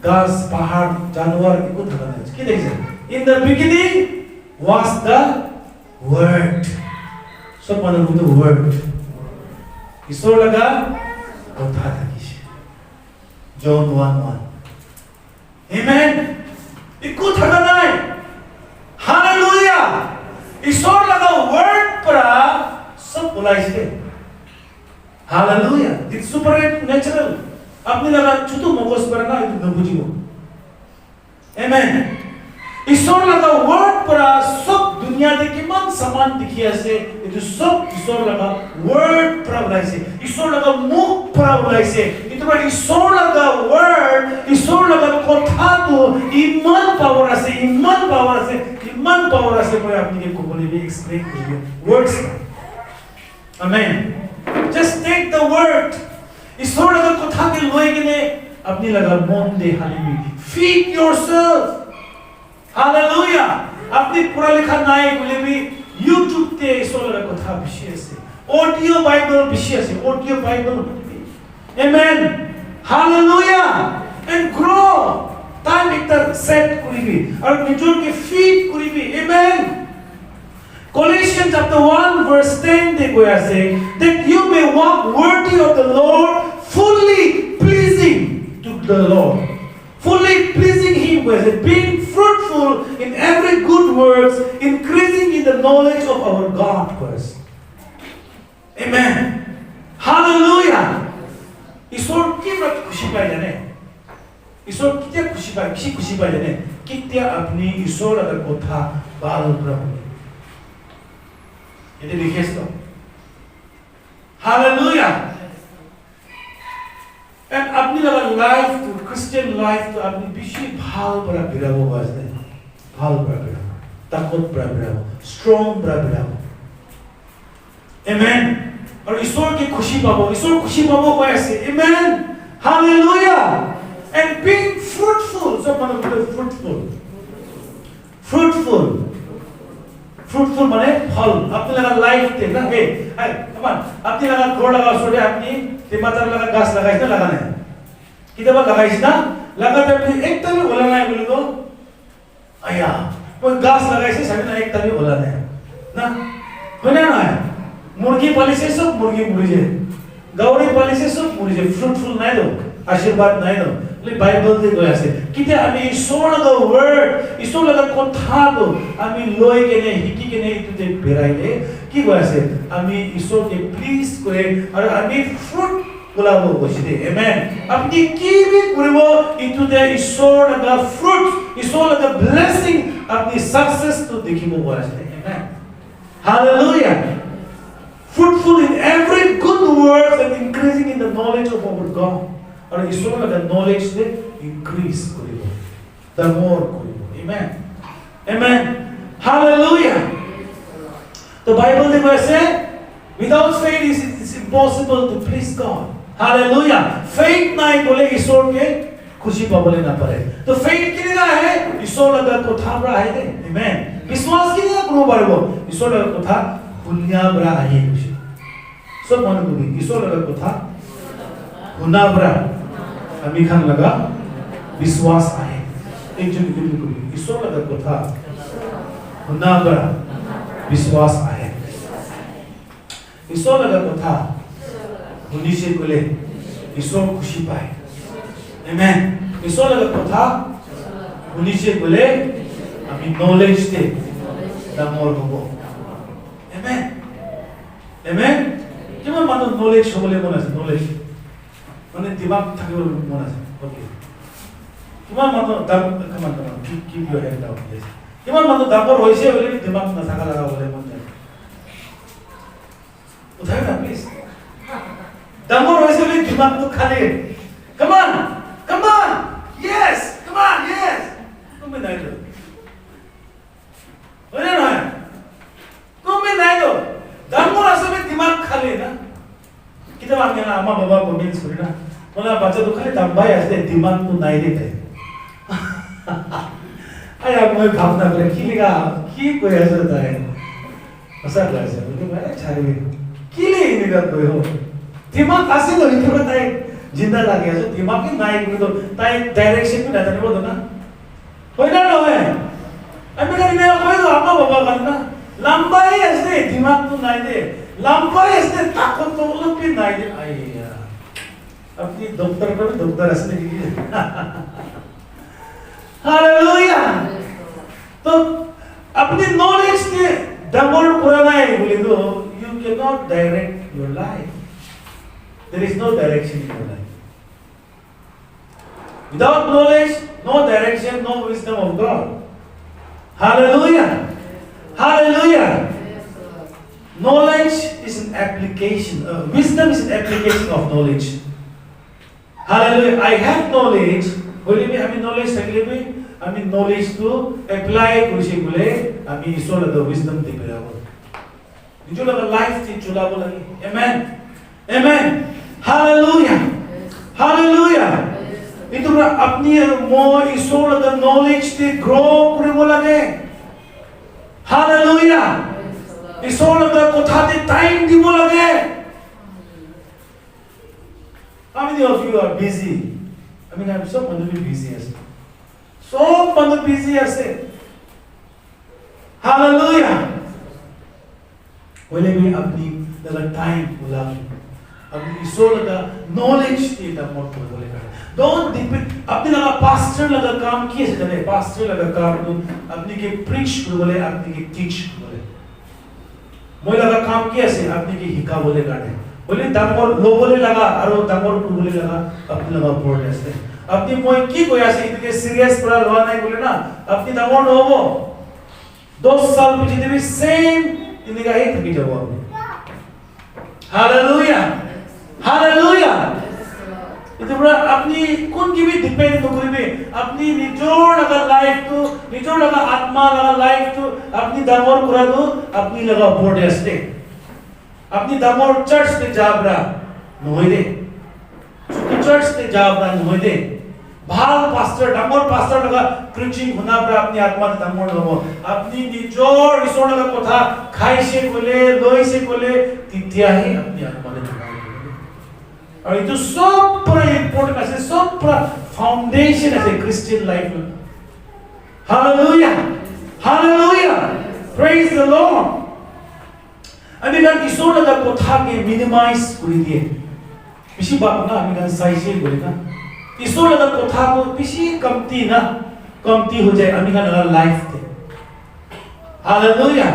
গাছ পাহাড় জানোয়ার একো থাকা নাই কি দেখিছে in the beginning was the word সব মানুষ বলতে ওয়ার্ড ঈশ্বর লাগা কথা থাকিছে জন 1:1 আমেন একো থাকা নাই হালেলুয়া ঈশ্বর লাগা ওয়ার্ড পড়া सब बोलाइছে हालेलुया इट्स सुपर नेचुरल अपने लगा छुतो मगज पर ना न बुझिबो आमेन ईश्वर लगा वर्ड पर सब दुनिया दे किमान समान देखि আছে এটো सब ईश्वर लगा वर्ड पर बोलाइছে ईश्वर लगा मुख पर बोलाइছে এটো ईश्वर लगा वर्ड ईश्वर लगा কথা তো ইমান পাওয়ার আছে মই আপনি को बोलिबे एक्सप्लेन करिबे words Amen. Just take the word. ईश्वर लगा कथा के लोए के ने अपनी लगा मन दे हालेलुया. Feed yourself. Hallelujah. अपनी पढ़ा लिखा नाय बोले भी YouTube ते ईश्वर लगा कथा विषय से. Audio Bible विषय से. Audio Bible. Amen. Hallelujah. And grow. Time एक set करीबी. और निचोड़ के feed करीबी. Amen. Colossians chapter 1 verse 10 देखो ऐसे that you may walk worthy of the Lord, fully pleasing to the Lord, fully pleasing Him, with being fruitful in every good works, increasing in the knowledge of our God first. Amen. Hallelujah. ईश्वर की बात खुशी पाए जाने, ईश्वर कितना खुशी पाए जाने, कितना अपनी ईश्वर अगर कोठा बाल प्रभु ये देखिए इसको हालेलुया एंड अपनी लाइफ टू क्रिश्चियन लाइफ तो अपनी बिशी भाल बड़ा बिरावो वाजने भाल बड़ा बिरावो ताकत बड़ा बिरावो स्ट्रॉन्ग बड़ा बिरावो आमेन और ईश्वर की खुशी पावो को ऐसे amen hallelujah and being fruitful सब मानो फ्रूटफुल माने फल अपने लगा लाइफ थे ना हे हाय कमान अपने लगा घोड़ लगा सोडे अपनी टमाटर लगा घास लगाई ना लगाना है किधर बात लगाई ना लगाते अपने एक तभी बोलना है बोले तो आया कोई घास लगाई से सभी ना एक तभी बोलना है ना होने ना है मुर्गी पाली से सब मुर्गी मुर्गे गौरी पाली से सब मुर्गे फ्रूटफुल नहीं दो आशीर्वाद नहीं दो ले बाइबल दे गया से किते आमी ईश्वर लगा वर्ड ईश्वर लगा কথা তো আমি লই কেনে হিকি কেনে ইতুতে বেরাইলে কি গয়াছে আমি ঈশ্বরকে প্লিজ করে আর আমি ফ্রুট গোলাবো বসিতে আমেন আপনি কি বি করিব ইতুতে ঈশ্বর লगा ফ্রুট ঈশ্বর লगा ব্লেসিং আপনি সাকসেস তো দেখিব গয়াছে আমেন hallelujah fruitful in every good work and increasing in the knowledge of our God और ईश्वर लगा knowledge से increase करिबो the more करिबो amen amen hallelujah the bible देखो ऐसे without faith it's impossible to please God hallelujah faith नहीं बोले ईश्वर के खुशी पाबले ना पारे तो faith किनेगा है ईश्वर लगा कथा बरा है दे amen विश्वास किनेगा कोनो बारबो ईश्वर लगा कथा पुण्य बरा है खुशी सब मानो बोली ईश्वर लगा कथा पुण्य बरा अमी खान लगा विश्वास आहे एक जन को ईश्वर लगा कथा पुण्य बरा विश्वास आहे ईश्वर लगा कथा उन्हीं से बोले ईश्वर खुशी पाए आमेन ईश्वर लगा कथा उन्हीं से बोले अमी नॉलेज दे दामोर होबो आमेन आमेन किमान मानो नॉलेज होबले मन আছে नॉलेज মানে দিমাগ থাকিব মন আছে ওকে কিমান মানো দাম কিমান কি বিয় হেড ডাউন দিছে কিমান মানো দামৰ হৈছে বলে দিমাগ না থাকা লাগা বলে মন যায় উঠাই না প্লিজ দামৰ হৈছে বলে দিমাগ তো খালি কামান yes তুমি নাই তো বলে না তুমি নাই তো দামৰ আছে বলে দিমাগ খালি না kita bangun ama baba komen surina bola baca tu khali tambai asde dimag tu nai dete aya moi bhavna kore ki liga ki koi asa ta hai asa lagse bole bhai chhari किले इनेगा कोई हो दिमाग आसे तो इतने बताए जिंदा लगे ऐसे दिमाग की नाइक में तो ताई डायरेक्शन में रहता नहीं वो तो ना कोई ना लो है अभी कहीं मेरा कोई तो आपका बाबा करना लंबा ही ऐसे दिमाग तो नहीं दे लंबा ही ऐसे ताकत तो लोग भी नहीं दे आई यार अपनी डॉक्टर को भी डॉक्टर ऐसे नहीं हालेलुया तो अपनी नॉलेज के डबल पुराना है बोले तो you cannot direct your life there is no direction in your life without knowledge no direction no wisdom of God hallelujah hallelujah knowledge is an application wisdom is an application of knowledge hallelujah I have knowledge बोले भी हमें knowledge सकले भी हमें knowledge to apply कुछ बोले हमें इसो लगा wisdom दे पेरा बोल जो लगा life थी चुला बोला amen amen hallelujah hallelujah itu अपनी मो इसो लगा knowledge ते grow करे बोला के hallelujah इसो लगा कोठा ते time दी बोला के how many of you are busy I mean I'm so busy as so busy as hallelujah बोले भी अपनी लगा टाइम बोला अपनी इसो लगा नॉलेज थी तब मोट बोले कर डोंट डिपेंड अपनी लगा पास्टर लगा काम किए से चले पास्टर लगा काम तो अपनी के प्रीच बोले अपनी के टीच बोले मोय लगा काम किए से अपनी के हिका बोले काटे बोले दामोर लो बोले लगा और दामोर को बोले लगा अपनी लगा बोर्ड ऐसे अपनी मोय की कोई ऐसे इतने सीरियस पड़ा लगा नहीं बोले ना अपनी दामोर लो वो 2 साल में जितने भी सेम इनका ही थकी जवाब हालेलुया हालेलुया itu berarti अपनी कौन की भी डिपेंड तो कोई भी अपनी निचोड़ लगा लाइफ तो निचोड़ लगा आत्मा लगा लाइफ तो अपनी दामोर करा दो अपनी लगा बोर्ड ऐसे अपनी दामोर चर्च पे जाबरा नोई दे चर्च पे जाबरा नोई दे भाल पास्टर दामोर पास्टर लगा प्रीचिंग होना पर अपनी आत्मा दामोर लगो अपनी निचोड़ इसोड़ लगा कोठा खाई से कोले लोई से कोले तितिया ही अपनी आत्मा ने और ये तो सब पर इम्पोर्टेंट ऐसे सब पर फाउंडेशन ऐसे क्रिश्चियन लाइफ में hallelujah hallelujah praise the Lord अभी kan इसोड़ लगा कोठा के मिनिमाइज कर दिए किसी बात ना अभी kan साइज बोले ना इसोड़ लगा कोठा को किसी कमती ना कमती हो जाए अभी kan लगा लाइफ थे हालेलुया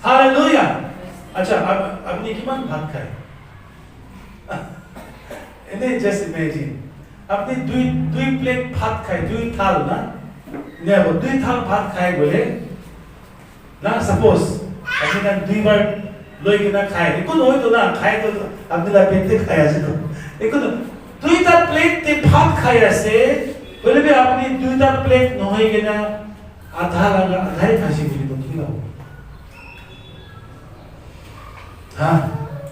हालेलुया अच्छा अब अपनी किमान भात खाए इन्हें जस्ट इमेजिन अपने दुई प्लेट भात खाए दुई थाल ना ने वो दुई थाल भात खाए बोले ना सपोज अपने ना दुई बार लोई के ना खाए इको लोई तो ना खाए तो अपने ला पेट ते खाया से तो इको तो दुई ता प्लेट ते भात खाया से बोले भी अपनी दुई ता प्लेट नहोई के ना आधा लगा आधा ही खासी बोली तो कितना हो हाँ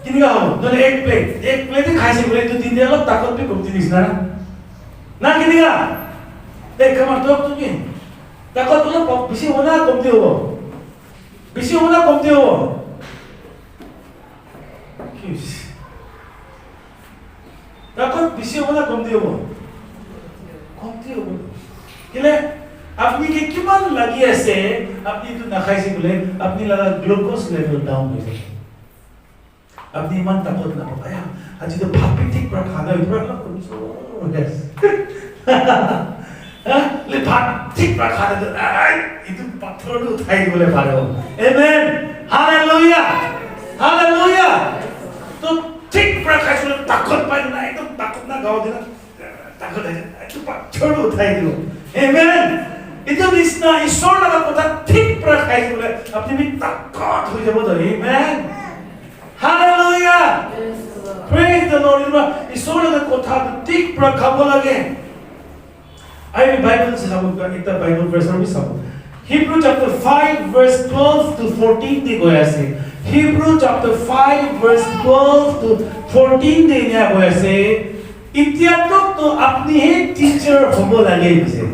कितना हो तो एक प्लेट ही खाई से बोले तो 3 दिन लोग ताकत भी कमती दिसना ना कितना देख कमर तो तुझे ताकत तो लोग बिसी होना कमती हो ताकत बिसी होना कमती हो किले अपनी के किमान लगी ऐसे अपनी तो ना खाई से बोले अपनी लगा ग्लूकोज लेवल डाउन हो जाए अपनी मन ताकत ना पाया आज तो भाप भी ठीक पर खाना इतना ना कुछ यस ले भाप ठीक पर खाना तो itu पत्थर उठाई बोले पारो आमेन हालेलुया हालेलुया तो ठीक पर खाना ताकत पाए ना एकदम ताकत ना गाओ देना ताकत है itu पत्थर उठाई दो आमेन itu nisna ईश्वर लगा पता ठीक पर खाई बोले अपनी भी ताकत हो जाए बोलो आमेन Hallelujah! Praise the Lord. ईश्वर का कोठा ठीक पर खाबो लगे आई बाइबल से हम एक बाइबल वर्स भी सब Hebrew chapter 5 verse 12 to 14 दिखो ऐसे Hebrew chapter 5 verse 12 to 14 देने को ऐसे इत्यादि तो अपनी ही टीचर होबो लगे इसे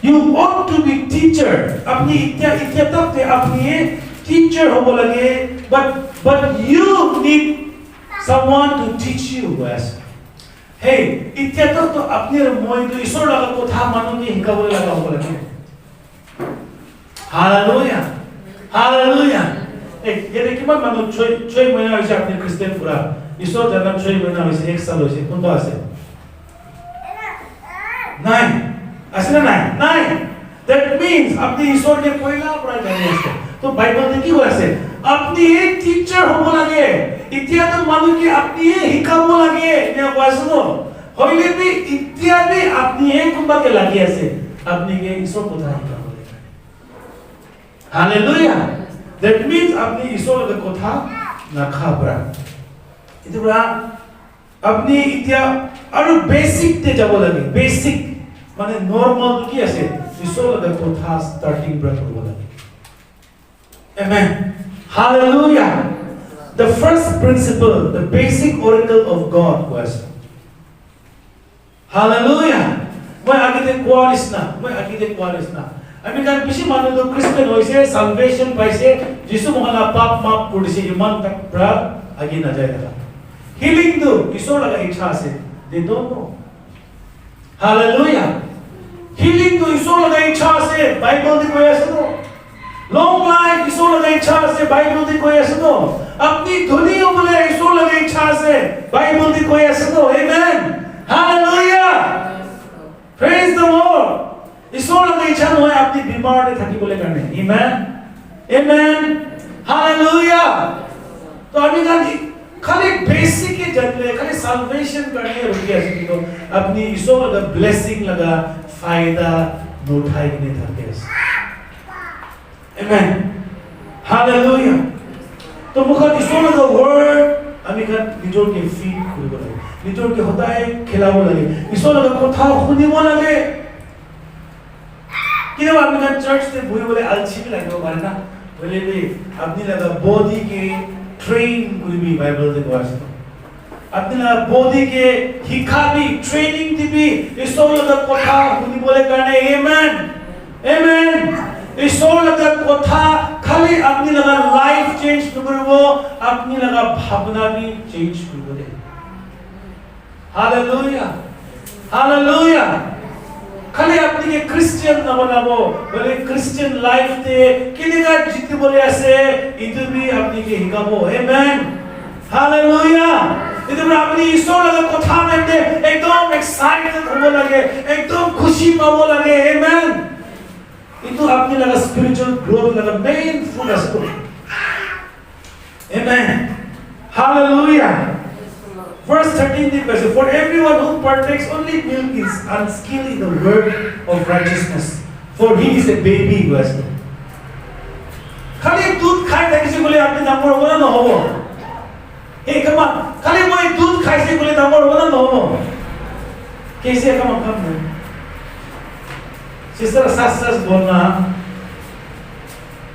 You ought to be teacher अपनी इत्यादि तो अपनी teacher hobo lage, but you need someone to teach you guys. Hey, itya to apni moi to isor laga kotha manu ke hikabole laga hobo lage. Hallelujah. Hallelujah. Hey, ye kiman manu choi mahina hoise apni Christian pura. Isor janam choi mahina hoise 1 साल hoise. Kunta ase? 9. Ase na 9. That means apni isor ke pohila pura jani ase. To Bible de ki hoise? Apni ek teacher hobo lage. Itya to manu ki apni hikabo lage. Ne hoise no. Hoile bi itya bi apni ek kumba ke lagi ase. Apni ke isor kotha hikabo. Hallelujah. That means apni isor ke kotha na khabra. Itu bra apni itya aru basic te jabo lage. Basic mane normal ki ase. Isor ke kotha starting bra hobo lage. Amen. Hallelujah. The first principle, the basic oracle of God was. Hallelujah. Moi agite qualis na. Ami kan bisi manu to Christian hoise salvation paise Jisu mohana pap map kudise iman tak pra agi na jai daga. Healing to isor laga ichha ase. They don't know. Hallelujah. Healing to isor laga ichha ase. Bible de koi ase no. Long life isor laga ichha ase. Bible de koi ase no. Apni dhuni bole isor laga ichha ase. Bible de koi ase no. Amen. Hallelujah. Praise the Lord. इसोर लगे इच्छा न होए अपनी बीमार ने थकी बोले करने, Amen, Amen, Hallelujah. तो अभी खाली बेसिक के जगले खाली salvation करने रुकी ऐसे कि तो अपनी इसोर लगा blessing लगा फायदा नोटाई ने थके ऐसे, Amen, Hallelujah. तो मुखार इसोर लगा word अभी खान निजोर के feed खुल बोले, निजोर के होता है खिलाओ लगे, इसोर लगा कोठा खुदी बोल लगे. किधर आपने कहा चर्च से बुरी बोले अलसी भी लगे हो मारना बोले भी अपनी लगा बॉडी के ट्रेन कोई भी बाइबल से क्वास अपनी लगा बॉडी के हिखा भी ट्रेनिंग थी भी इसो लगा कोठा बुरी बोले करने आमेन आमेन इसो लगा कोठा खाली अपनी लगा लाइफ चेंज कर वो अपनी लगा भावना भी चेंज कर बोले हालेलुया हालेलुया खाली अपनी के क्रिश्चियन न बनाबो बोले क्रिश्चियन लाइफ ते किनेगा जित बोले ऐसे इधर भी अपनी के हिकाबो आमेन हालेलुया इधर अपनी ईश्वर लगा कथा में दे एकदम एक्साइटेड होने लगे एकदम खुशी पावो लगे आमेन इतो अपनी लगा स्पिरिचुअल ग्रोथ लगा मेन फुल असको amen hallelujah Verse 13 says, for everyone who partakes only milk is unskilled in the word of righteousness, for he is a baby. खाली दूध खाए थे किसी बोले आपने नंबर होना ना हो हे कमा खाली वो दूध खाए से बोले नंबर होना ना हो कैसे कमा कम नहीं सिस्टर सास बोलना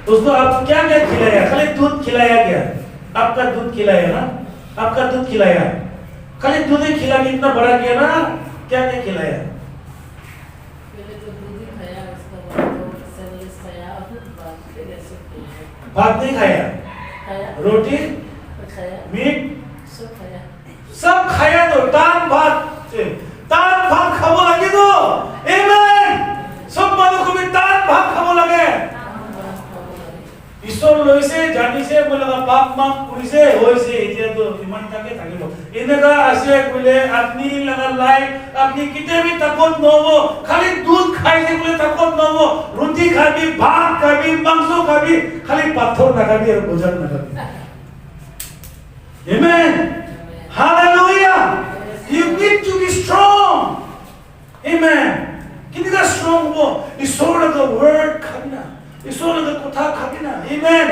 दोस्तों आप क्या क्या खिलाया खाली दूध खिलाया क्या आपका दूध खिलाया ना आपका दूध खिलाया खाली दूध ही खिला के इतना बड़ा किया ना क्या क्या खिलाया पहले तो दूध ही खाया उसके बाद तो सैंडविच खाया और फिर रेसिपी भात नहीं खाया रोटी खाया मीट सब खाया तो दाल भात खाबो लगे तो आमेन सब मानो को भी दाल भात खाबो लगे ईश्वर लोइसे जानी से बोलेगा पाप माफ पुरी से होय से इजे तो इमान ताके थाकिबो इनेगा आसे बोले अपनी लगा लाइफ अपनी किते भी तकोत नवो खाली दूध खाइसे बोले तकोत नवो रोटी खाबी भात खाबी मांस खाबी खाली पाथर ना खाबी और भोजन ना खाबी amen hallelujah you need to be strong amen कितना strong वो ईश्वर का word खाना ईश्वर का कथा खाना आमेन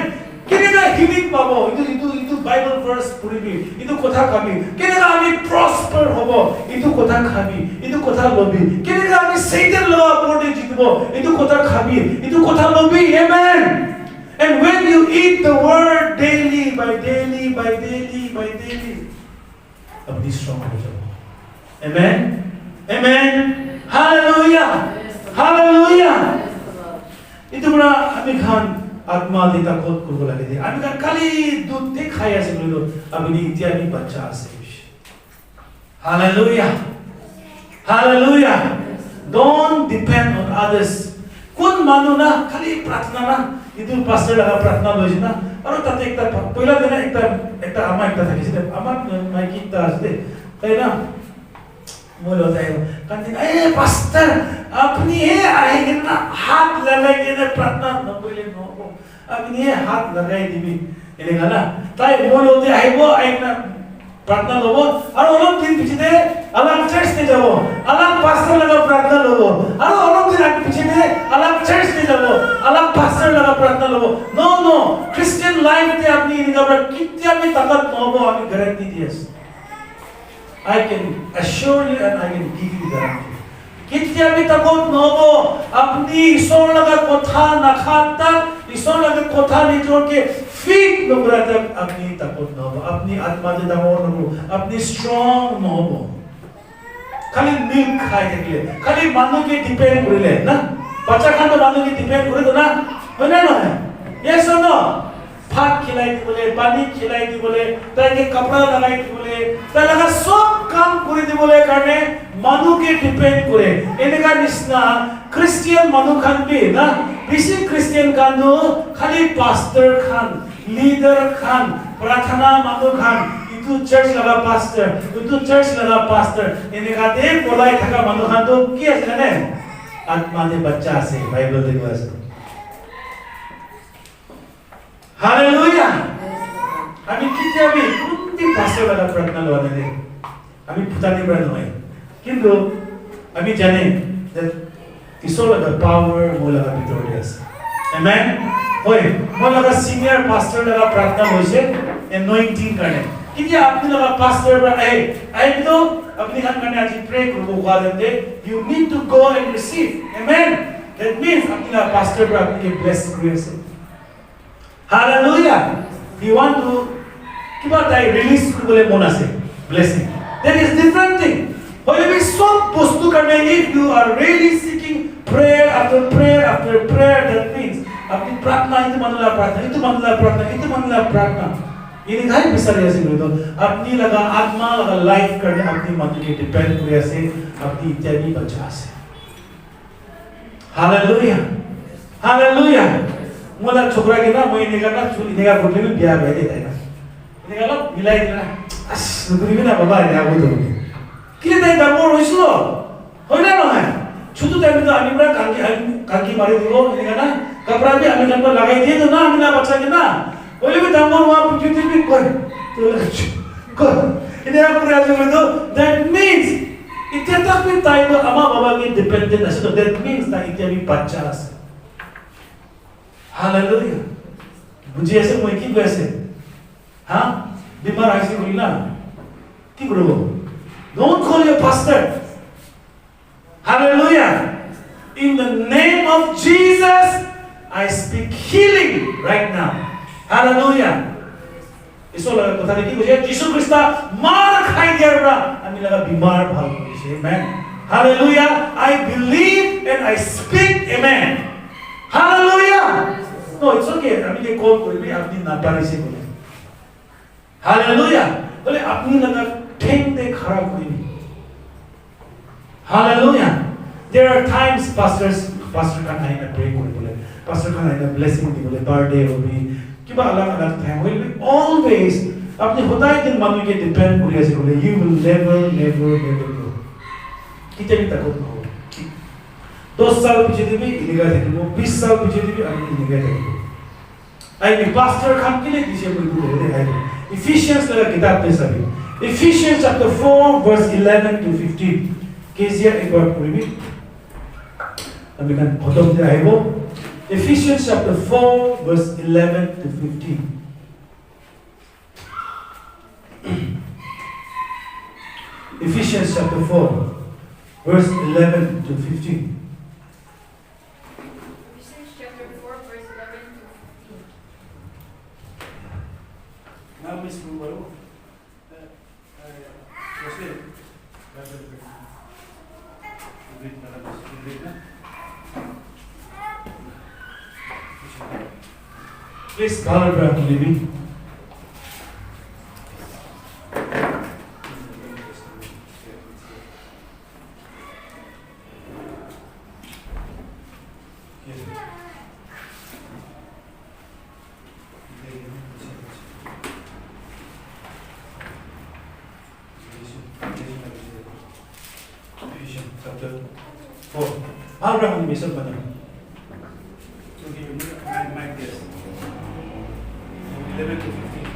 किनेगा healing पाबो इतु बाइबल वर्स पूरी भी इतु कथा खाबी किनेगा आमी prosper होबो इतु कथा खाबी इतु कथा लोबी किनेगा आमी सैतान लगा पड़े जितबो इतु कथा खाबी इतु कथा lobby amen and when you eat the word daily by daily अपनी strong हो जाओ amen amen hallelujah hallelujah itu bra ami khan आत्मा दे takot kurbo lagi de. Ami kan kali dut te khaya se bolo. Abini itiami bacha ase. Hallelujah. Hallelujah. Don't depend on others. Kun manu na kali pratna na itu pastor laga pratna loji na. Aro tate ekta पहिला दिन एकटा आमा एकटा থাকিছিল আমার মাইকিটা আসতে তাই না बोलो তাই कंटिन्यू ए पास्टर अपनी ये आएंगे ना हाथ लगाएंगे ना प्रार्थना न बोले नो अपनी ये हाथ लगाई दिबी এনে না তাই बोलो दे आइबो आइना प्रार्थना লবো আর অলপ দিন পিছনে আলাদা চার্চ তে যাব আলাদা পাস্টার লাগা প্রার্থনা লবো আর অলপ দিন আগে পিছনে আলাদা চার্চ তে যাব আলাদা পাস্টার লাগা প্রার্থনা লবো নো নো ক্রিশ্চিয়ান লাইফ তে আপনি নিগাবরা কিতিয়া মে তাকাত নহবো আমি গ্যারান্টি দিয়েছি I can assure you and I can give you guarantee কিতিয়া মে তাকাত নহবো আপনি ঈশ্বর লাগা কথা না খাতা ঈশ্বর লাগা কথা নিজকে ফিট নকরাতে আপনি তাকত নহবো আপনি আত্মাতে ডাঙৰ নহবো আপনি স্ট্ৰং নহবো খালি মিল্ক খাই থাকিলে খালি মানুকে ডিপেন্ড কৰিলে না বাচ্চা খানো মানুকে ডিপেন্ড কৰি দো না হয় না নহয় yes or no ভাত খিলাই দিবলে পানী খিলাই দিবলে তাইকে কাপড়া লাগাই দিবলে তাই লাগা সব কাম কৰি দিবলে কাৰণে মানুকে ডিপেন্ড কৰে এনেকা নিচিনা ক্রিশ্চিয়ান মানুহ খান বি না বেশি ক্রিশ্চিয়ান কানো খালি পাস্টার খান लीडर खान प्रार्थना मानो खान इतु चर्च लगा पास्टर इतु चर्च लगा पास्टर इन्हें कहते हैं बोलाई थका मानो खान तो क्या है आत्मा दे बच्चा से बाइबल देखो ऐसे हालेलुया अभी कितने अभी कुंती पास्टर लगा प्रार्थना लगा दे अभी पुतानी ब्रांड हुए किंतु अभी जाने ईश्वर लगा पावर वो लगा विक्टोरियस आमेन होय मला सीनियर पास्टर लगा प्रार्थना होइसे एनॉइंटिंग करने किती आपने लगा पास्टर पर आई तो अपनी खान करने आज प्रे करो गादन दे you need to go and receive amen that means अपनी लगा पास्टर पर अपनी bless grace hallelujah you want to किबा ताई रिलीज बोले मन আছে blessing that is different thing होय बी सब वस्तु करने if you are really seeking prayer after prayer that means अपनी प्रार्थना itu manula प्रार्थना ini kai bisa dia sih itu अपनी लगा आत्मा लगा लाइफ करने अपनी मन के डिपेंड करे से अपनी इत्यादि बचा से हालेलुया हालेलुया मोला छोकरा के ना मैं निकालना चुली निकाल बोलने में बिया भाई देता है ना निकालो मिलाई देना अस दुरी में ना बाबा ने आगो तो किले ताई दामोर होइसलो होय ना নহয় শুধু তাই তো আমরা কাকি মারি দিব এদিকে না কাপড়া भी আমি কাপড় লাগাই দিয়ে তো না আমি না বাচ্চাকে না বলে भी দামর ওয়া পুজুতি भी কর তো এটা পুরো আছে বলে তো দ্যাট মিন্স এটা তো আপনি তাই তো আমা বাবা কে ডিপেন্ডেন্ট আছে তো দ্যাট মিন্স তাই এটা भी বাচ্চা আছে হালেলুয়া বুঝি আছে মই কি কইছে হ্যাঁ বিমার আইছে বলি না কি করব don't call your পাস্টার Hallelujah. In the name of Jesus, I speak healing right now. Hallelujah. Iso laga kotha ki boje Jesus Christ mar khai diya bra ami laga bimar bhal hoise amen. Hallelujah. I believe and I speak amen. Hallelujah. No, it's okay. Ami ke call koribi apni na pari se bole. Hallelujah. Bole apni laga theng de khara koribi. Hallelujah. There are times pastor can I pray kore pastor can I blessing di bole birthday hobi kiba alag time will be always apni hotai din manu ke depend kore ase bole you will never go kite bhi takot no 10 साल पीछे दिबी इनिगा देखिबो 20 साल पीछे दिबी ami इनिगा देखिबो आई मी pastor kan के लिए दिसे बोल दे आई Ephesians लगा किताब दे सभी Ephesians chapter 4 verse 11 to 15 Kezia एक बार पढ़िए अभी kan खत्म दे आइबो Ephesians chapter 4 verse 11 to 15 Ephesians chapter 4 verse 11 to 15 Ephesians chapter 4 verse 11 to 15 now miss Rubaro Please bow your head to me. Chapter 4. Abraham misal mana? Okay, you might guess. 11 to 15.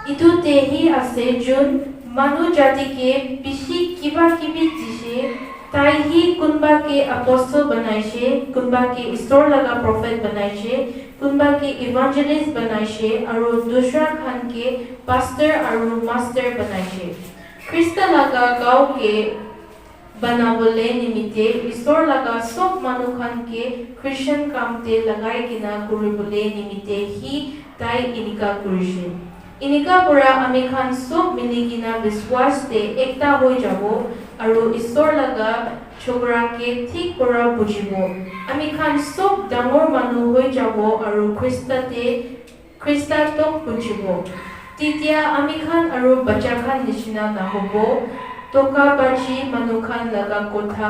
Itu tehi ase jun manu jati ke bishi kiba kibi jise tai hi kunba ke apostle banaise kunba ke istor laga prophet banaise kunba ke evangelist banaise aru dusra khan ke pastor aru master banaise Krista laga gao ke banabole nimite istor laga sob manu khan ke Christian kamte lagai kina kuribole nimite hi tai inika kurishe Inika pura ami khan sob miligina biswas te ekta hoi jabo aru istor laga chokra ke thik pura bujibo ami khan sob dangor manu hoi jabo aru Krista tok bujibo titia ami khan aru bacha khan nishina na hobo toka baji manu khan laga kotha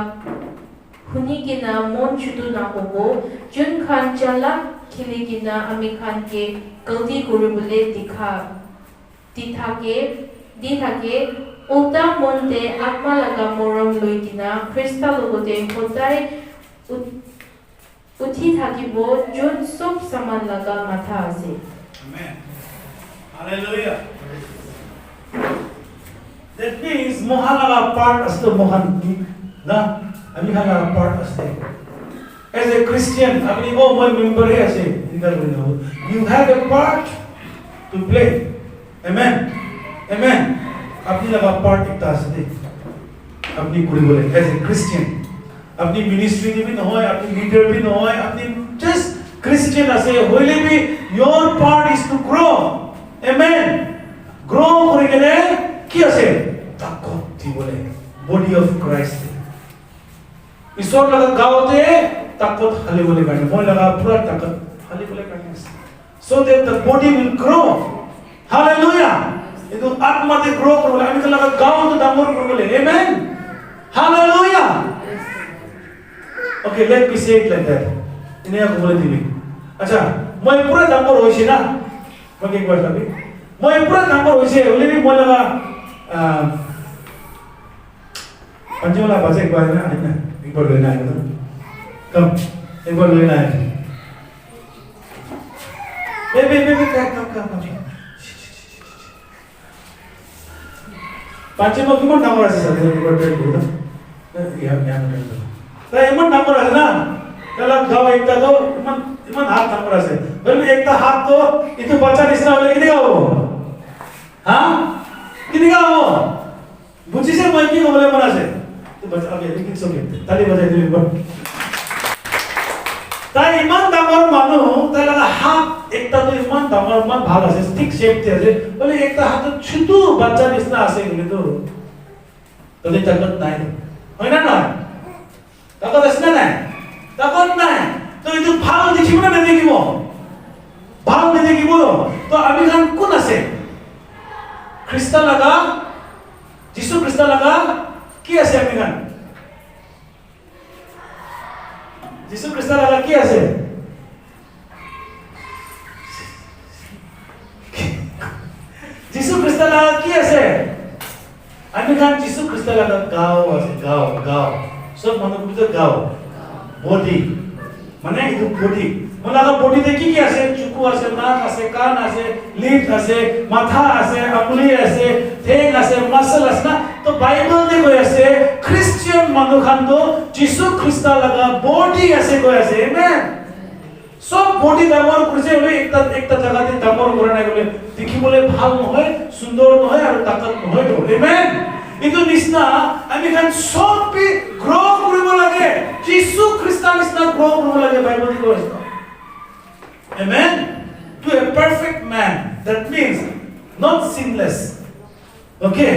hunikina mon chutu na hobo jun khan chala khiligina ami khan ke galti kuribole di thake ulta monte atma laga morom loikina Krista logote hodai uthi thakibo jun sob saman laga matha ase Amen. Hallelujah. That means mohalaga part as the mohan na ami khala part as the as a Christian apni oh my member hai ase you have a part to play. Amen. Amen. अपनी लगा part एक तास दे अपनी कुड़ी बोले as a Christian अपनी ministry भी ना होए अपनी leader भी ना होए अपनी just Christian ऐसे होले भी your part is to grow. Amen. Grow करे के लिए क्या से ताकत थी बोले body of Christ ईश्वर लगा गाँव ते ताकत हाले बोले करने मोल लगा पूरा ताकत हाले बोले करने so that the body will grow. Hallelujah. Itu atma te grow karo ami kala gaon to damor karo bole amen hallelujah okay let me say it like that ini aku boleh dibi acha moi pura damor hoise na mage ek bar sabi moi pura damor hoise bole bi moi laga panjola baje ek bar na ek bar lena hai na kam ek bar lena hai be come पांचे में किमान number আছে sir report করব ইয়া তাই এমন number আছে না তাহলে গাও একটা তো ইমান হাত নাম্বার আছে বলবি একটা হাত তো ইতো বাচ্চা নিছনা হলে কি দিগাও হ্যাঁ কি দিগাও বুঝিছে মই কি বলে মনে আছে তো বাচ্চা আগে লিখিত সঙ্গে তালি বাজাই দিবি বল তাই ইমান দামর মানু তাই লাগা হাত একটা তো ইমান দামর মান ভালো আছে ঠিক শেপ তে আছে বলে একটা হাত ছোটু বাচ্চা নিছনা আছে বলে তো তোদের তাকত নাই হয় না না তাকত আছে না নাই তাকত নাই তো এই তো ভালো দেখিব না দেখিব ভালো দেখিব তো আমি গান কোন আছে খ্রিস্ট লাগা যিশু খ্রিস্ট লাগা কি আছে আমি গান যিশু খ্রিস্ট লাগা কি আছে যিশু খ্রিস্ট লাগা কি আছে আমি গান যিশু খ্রিস্ট লাগা গাও আছে গাও সব মনে করতে গাও বডি মানে ಇದು বডি মানে লাগা বডিতে কি কি আছে চুকু আছে নাক আছে কান আছে লিপ আছে মাথা আছে আঙুলি আছে ঠেং আছে মাসল আছে না তো বাইবেল তে কই আছে খ্রিস্টিয়ান মানুহ খান তো যিশু খ্রিস্ট লাগা বডি আছে কই আছে আমেন সব বডি দামর করছে হলে একটা জায়গাতে দামর করে নাই বলে দেখি বলে ভালো নহয় সুন্দর নহয় আর তাকত নহয় আমেন itu nisna আমি খান সব পি গ্রো কৰিব লাগে যিশু খ্ৰিস্ট nisna গ্ৰো কৰিব লাগে বাইবেল তে কই আছে amen to a perfect man that means not sinless okay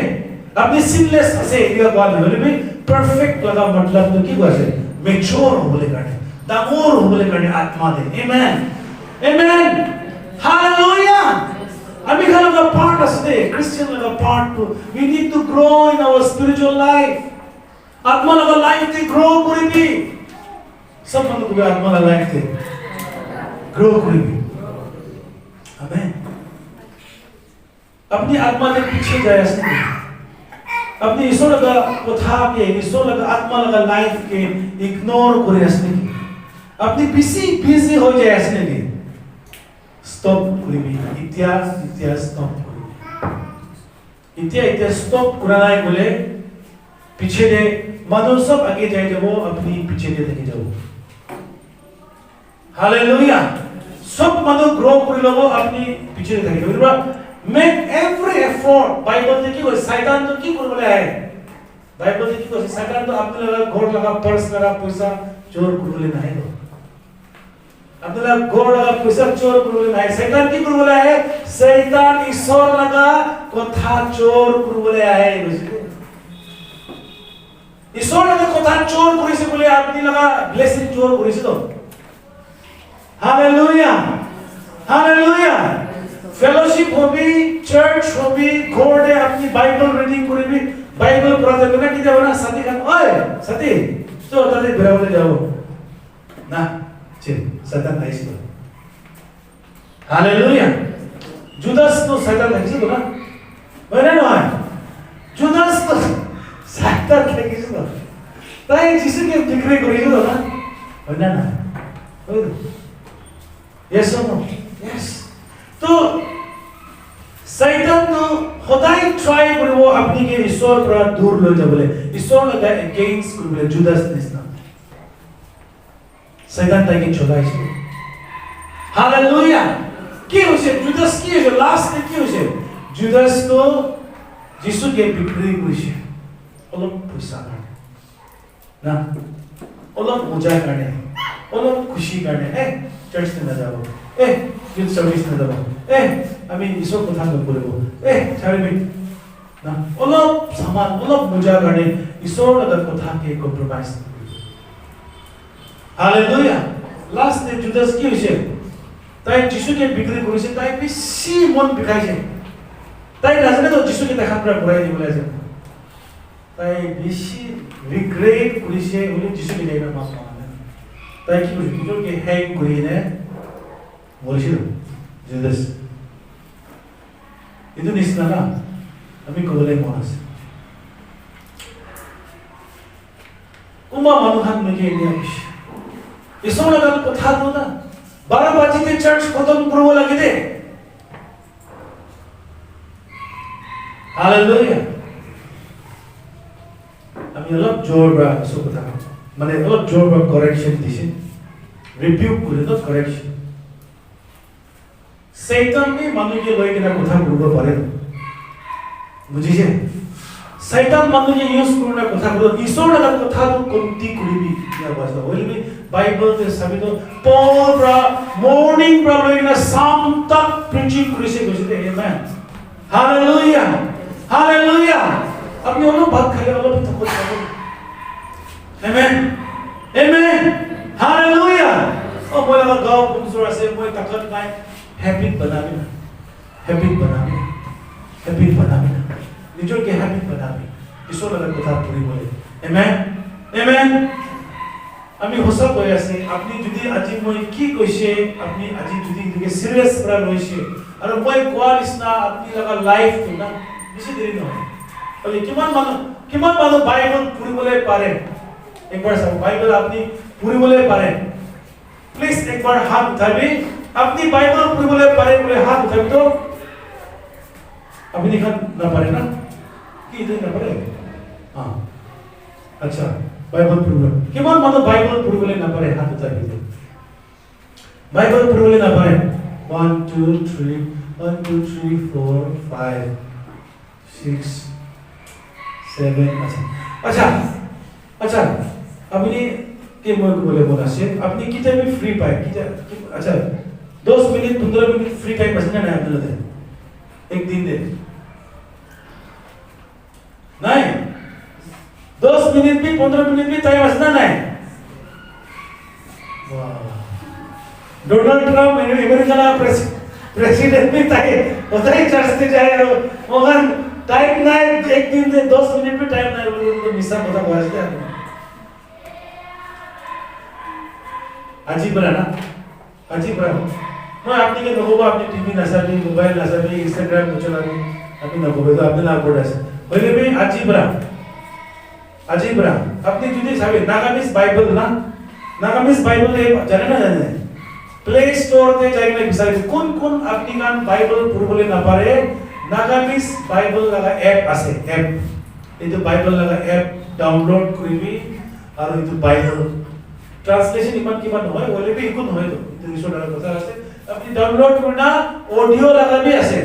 আপনি sinless আছে এটা কোৱা নহয় বলে perfect লাগা মতলব তো কি কোৱা আছে mature হবলে কাৰণে ডাঙৰ হ'বলৈ কাৰণে আত্মা দে আমেন আমেন হালেলুয়া আমি খালকা পাৰ্ট আছে দে খ্ৰীষ্টিয়ান লগা part two we need to grow in our spiritual life আত্মা লগা লাইফ তে গ্রো কৰিবি সব মানুহ গৈ আত্মা লগা লাইফ তে গ্ৰো কৰিবি আমেন अपनी आत्मा के पीछे जाए असली अपनी ईश्वर का कथा के ईश्वर का आत्मा लगा लाइफ के इग्नोर करे असली अपनी बिजी हो जाए असली के स्टॉप करिबी इतिहास स्टॉप करिबी इतिहास स्टॉप करानाय बोले पीछे दे मानो सब आगे जाए जब वो अपनी पीछे दे देखे जाओ हालेलुया सब मानो ग्रो कर लो अपनी पीछे दे देखे जाओ make every effort बाइबल में की हो शैतान तो की करबले है बाइबल में की हो शैतान तो अपने लगा घोड़ लगा पर्स लगा पैसा चोर करबले नहीं हो अपने लगा घोड़ लगा पैसा चोर करबले नहीं शैतान की करबले है शैतान ईश्वर लगा कथा चोर करबले है ईश्वर लगा कथा चोर करिसे बोले अपनी लगा ब्लेसिंग चोर करिसे तो hallelujah hallelujah fellowship hobby church hobby घोड़े अपनी बाइबल रीडिंग करिबी बाइबल पढ़ते बिना कि जाओ ना साथी खान ओए साथी तो ताते बेरावले जाओ ना चल शैतान आइस तो हालेलुया जुदास तो शैतान आइस तो ना बने ना जुदास तो शैतान आइस तो ताई जिसु के बिक्री करिस तो ना बने ना यस और नो यस तो शैतान तो সদায় ট্রাই কৰিব আপনি কে ঈশ্বৰ পৰা দূৰ লৈ যাবলৈ ঈশ্বৰ লগা এগেইনষ্ট কৰিবলৈ জুদাস নিচিনা শৈতান তাইকে চলাইছে হালেলুয়া কি হৈছে জুদাস কি হৈছে লাষ্টে কি হৈছে জুদাস তো যিশুকে বিক্ৰী কৰিছে অলপ পইচা কাৰণে না অলপ মজা কাৰণে অলপ খুশি কাৰণে চাৰ্চ নাযাব youth service na daw আমি ইসব কথা নকৰিব ছাড়িবি না অলপ সমান অলপ বুজা কাৰণে ইসৰ লগত কথা কে কম্প্ৰমাইজ হালেলুয়া লাষ্ট ডে জুদাস কি হৈছে তাই যিশুকে বিক্ৰী কৰিছে তাই বেছি মন বিখাইছে তাই নাজানে তো যিশুকে দেখা পৰা বৰাই দিবলৈ আছে তাই বেছি ৰিগ্ৰেট কৰিছে বুলি যিশুকে দেখা মাছ মানে তাই কি কৰিছে যিশুকে হেং কৰিনে বলছিল জুদাস itu নিচিনা না আমি কবলৈ মন আছে কোমা মানুহান নকে এনে আছে ঈশ্বৰ লগত কথা না 12 বাজিতে চাৰ্চ খতম কৰিব লাগে দে হালেলুয়া আমি অলপ জোৰ বা সব কথা মানে অলপ জোৰ বা কাৰেকশন দিছে রিবিউক করে তো কারেকশন শয়তান নি মানুষকে লই কেনা কথা বলব পারে বুঝিছে শয়তান মানুষকে ইউজ করনা কথা বলব ঈশ্বরের কথা তো কমতি করিবি ইয়া বাসা হইলবি বাইবেল তে সবই তো পল মর্নিং প্রা লই না সাম তক প্রিচিং করিছে কইছে আমেন হালেলুয়া হালেলুয়া আপনি ওনো ভাত খাইলে ওনো তো কথা আমেন আমেন হালেলুয়া ও মই আমার গাঁও কমজোর আছে মই তাকত নাই हैबिट बनावे ना हैबिट बनावे ना निजोर के हैबिट बनावे ईश्वर लगा কথা পড়ি বলে আমেন আমেন আমি হোসা কই আছে আপনি যদি আজি মই কি কইছে আপনি আজি যদি দিকে সিরিয়াস করা লইছে আর মই কোয়ালিস না আপনি লাগা লাইফ তো না বেশি দেরি নয় বলে কিমান মানুষ বাইবেল পড়ি বলে পারে একবার সব বাইবেল আপনি পড়ি বলে পারে প্লিজ একবার হাত উঠাবে अपनी बाइबल पूरी बोले पारे बोले हाथ उठा तो अभी निकाल ना पारे ना कि इधर ना पारे हाँ अच्छा बाइबल पूरी बोले किमान मतलब बाइबल पूरी बोले ना पारे हाथ उठा भी बाइबल पूरी बोले ना पारे 1 2 3 1 2 3 4 5 6 7 अच्छा अच्छा अभी के मैं बोले बोला से अपनी किताब में फ्री पाए अच्छा 10 मिनट 15 मिनट फ्री टाइम बचना है अपने लिए एक दिन दे नहीं 10 मिनट भी 15 मिनट भी टाइम बचना नहीं डोनाल्ड ट्रम्प अमेरिका प्रेसिडेंट भी था होता ही चर्च में जाए और मगर टाइम ना एक दिन में 10 मिनट भी टाइम ना उनको मिसा पता वाजते हैं अजीब रहा ना अजीब रहा मैं आपने के लोगों को अपने टीवी नशा भी मोबाइल नशा भी इंस्टाग्राम को चला भी अपने ना को तो अपने ना पड़ा से पहले भी अजीब रहा अपने जुदी साबे नागामिस बाइबल ना नागामिस बाइबल ये जाने ना जाने प्ले स्टोर ते जाके बिसारी कौन अपनी गान बाइबल पूर्वले ना पारे नागामिस बाइबल लगा ऐप आसे ऐप ये तो बाइबल लगा ऐप डाउनलोड करिबी और ये तो बाइबल ट्रांसलेशन इमान की बात होय बोले भी इकुन होय तो इसो डाला কথা আছে আপনি ডাউনলোড করনা অডিও লাগাবি আছে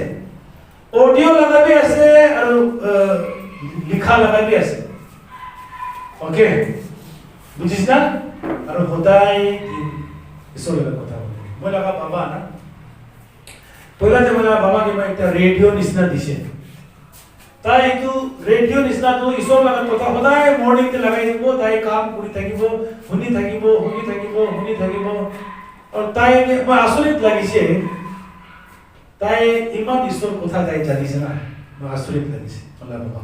আর লিখা লাগাবি আছে ওকে বুঝিস না আর হোতাই इसो लगा কথা মই লাগা বাবা না पहिला ते मला बाबा के मैं একটা রেডিও নিছনা দিছে তাই তো রেডিও নিছনা তো इसो लगा কথা সদায় মর্নিং তে লাগাই দিব তাই কাম কৰি থাকিব শুনি থাকিব और তাই মই আচৰিত লাগিছে তাই ইমান ঈশ্বৰ কথা তাই জানিছে না মই আচৰিত লাগিছে আল্লাহ বাবা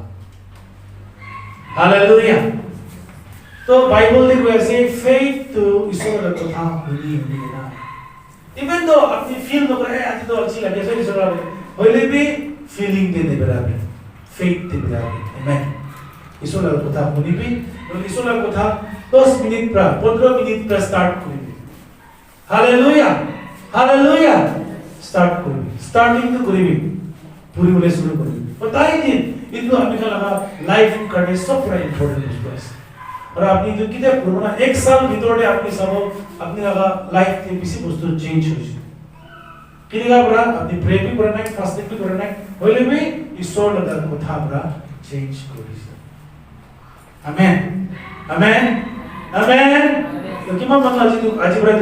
হালেলুয়া তো বাইবেল দি কৈছে ফেইথ টু ঈশ্বৰৰ কথা শুনি না ইভেন দো আপনি ফিল নকৰে আজি তো আজি লাগে ঈশ্বৰ হইলে বি ফিলিং দে দেবে ফেইথ দে দেবে আমেন ঈশ্বৰৰ কথা শুনিবি আৰু ঈশ্বৰৰ কথা 10 মিনিট পৰা 15 মিনিট পৰা স্টাৰ্ট কৰিবি हालेलुया स्टार्ट करिबी स्टार्टिंग तो करिबी पूरी बोले शुरू करिबी बताई दिन इनको हमें का लगा लाइफ करने सब बड़ा इंपॉर्टेंट है और आपनी जो किते पुराना एक साल ভিতরে আপনি সব আপনি लगा लाइफ के किसी वस्तु चेंज होइছে কিলিগা বড় আপনি প্রে भी করে না ফাস্টিং भी করে না হইলে भी ঈশ্বর লগা কথা বড় চেঞ্জ করিছে আমেন আমেন আমেন क्योंकि मैं मतलब आज बड़ा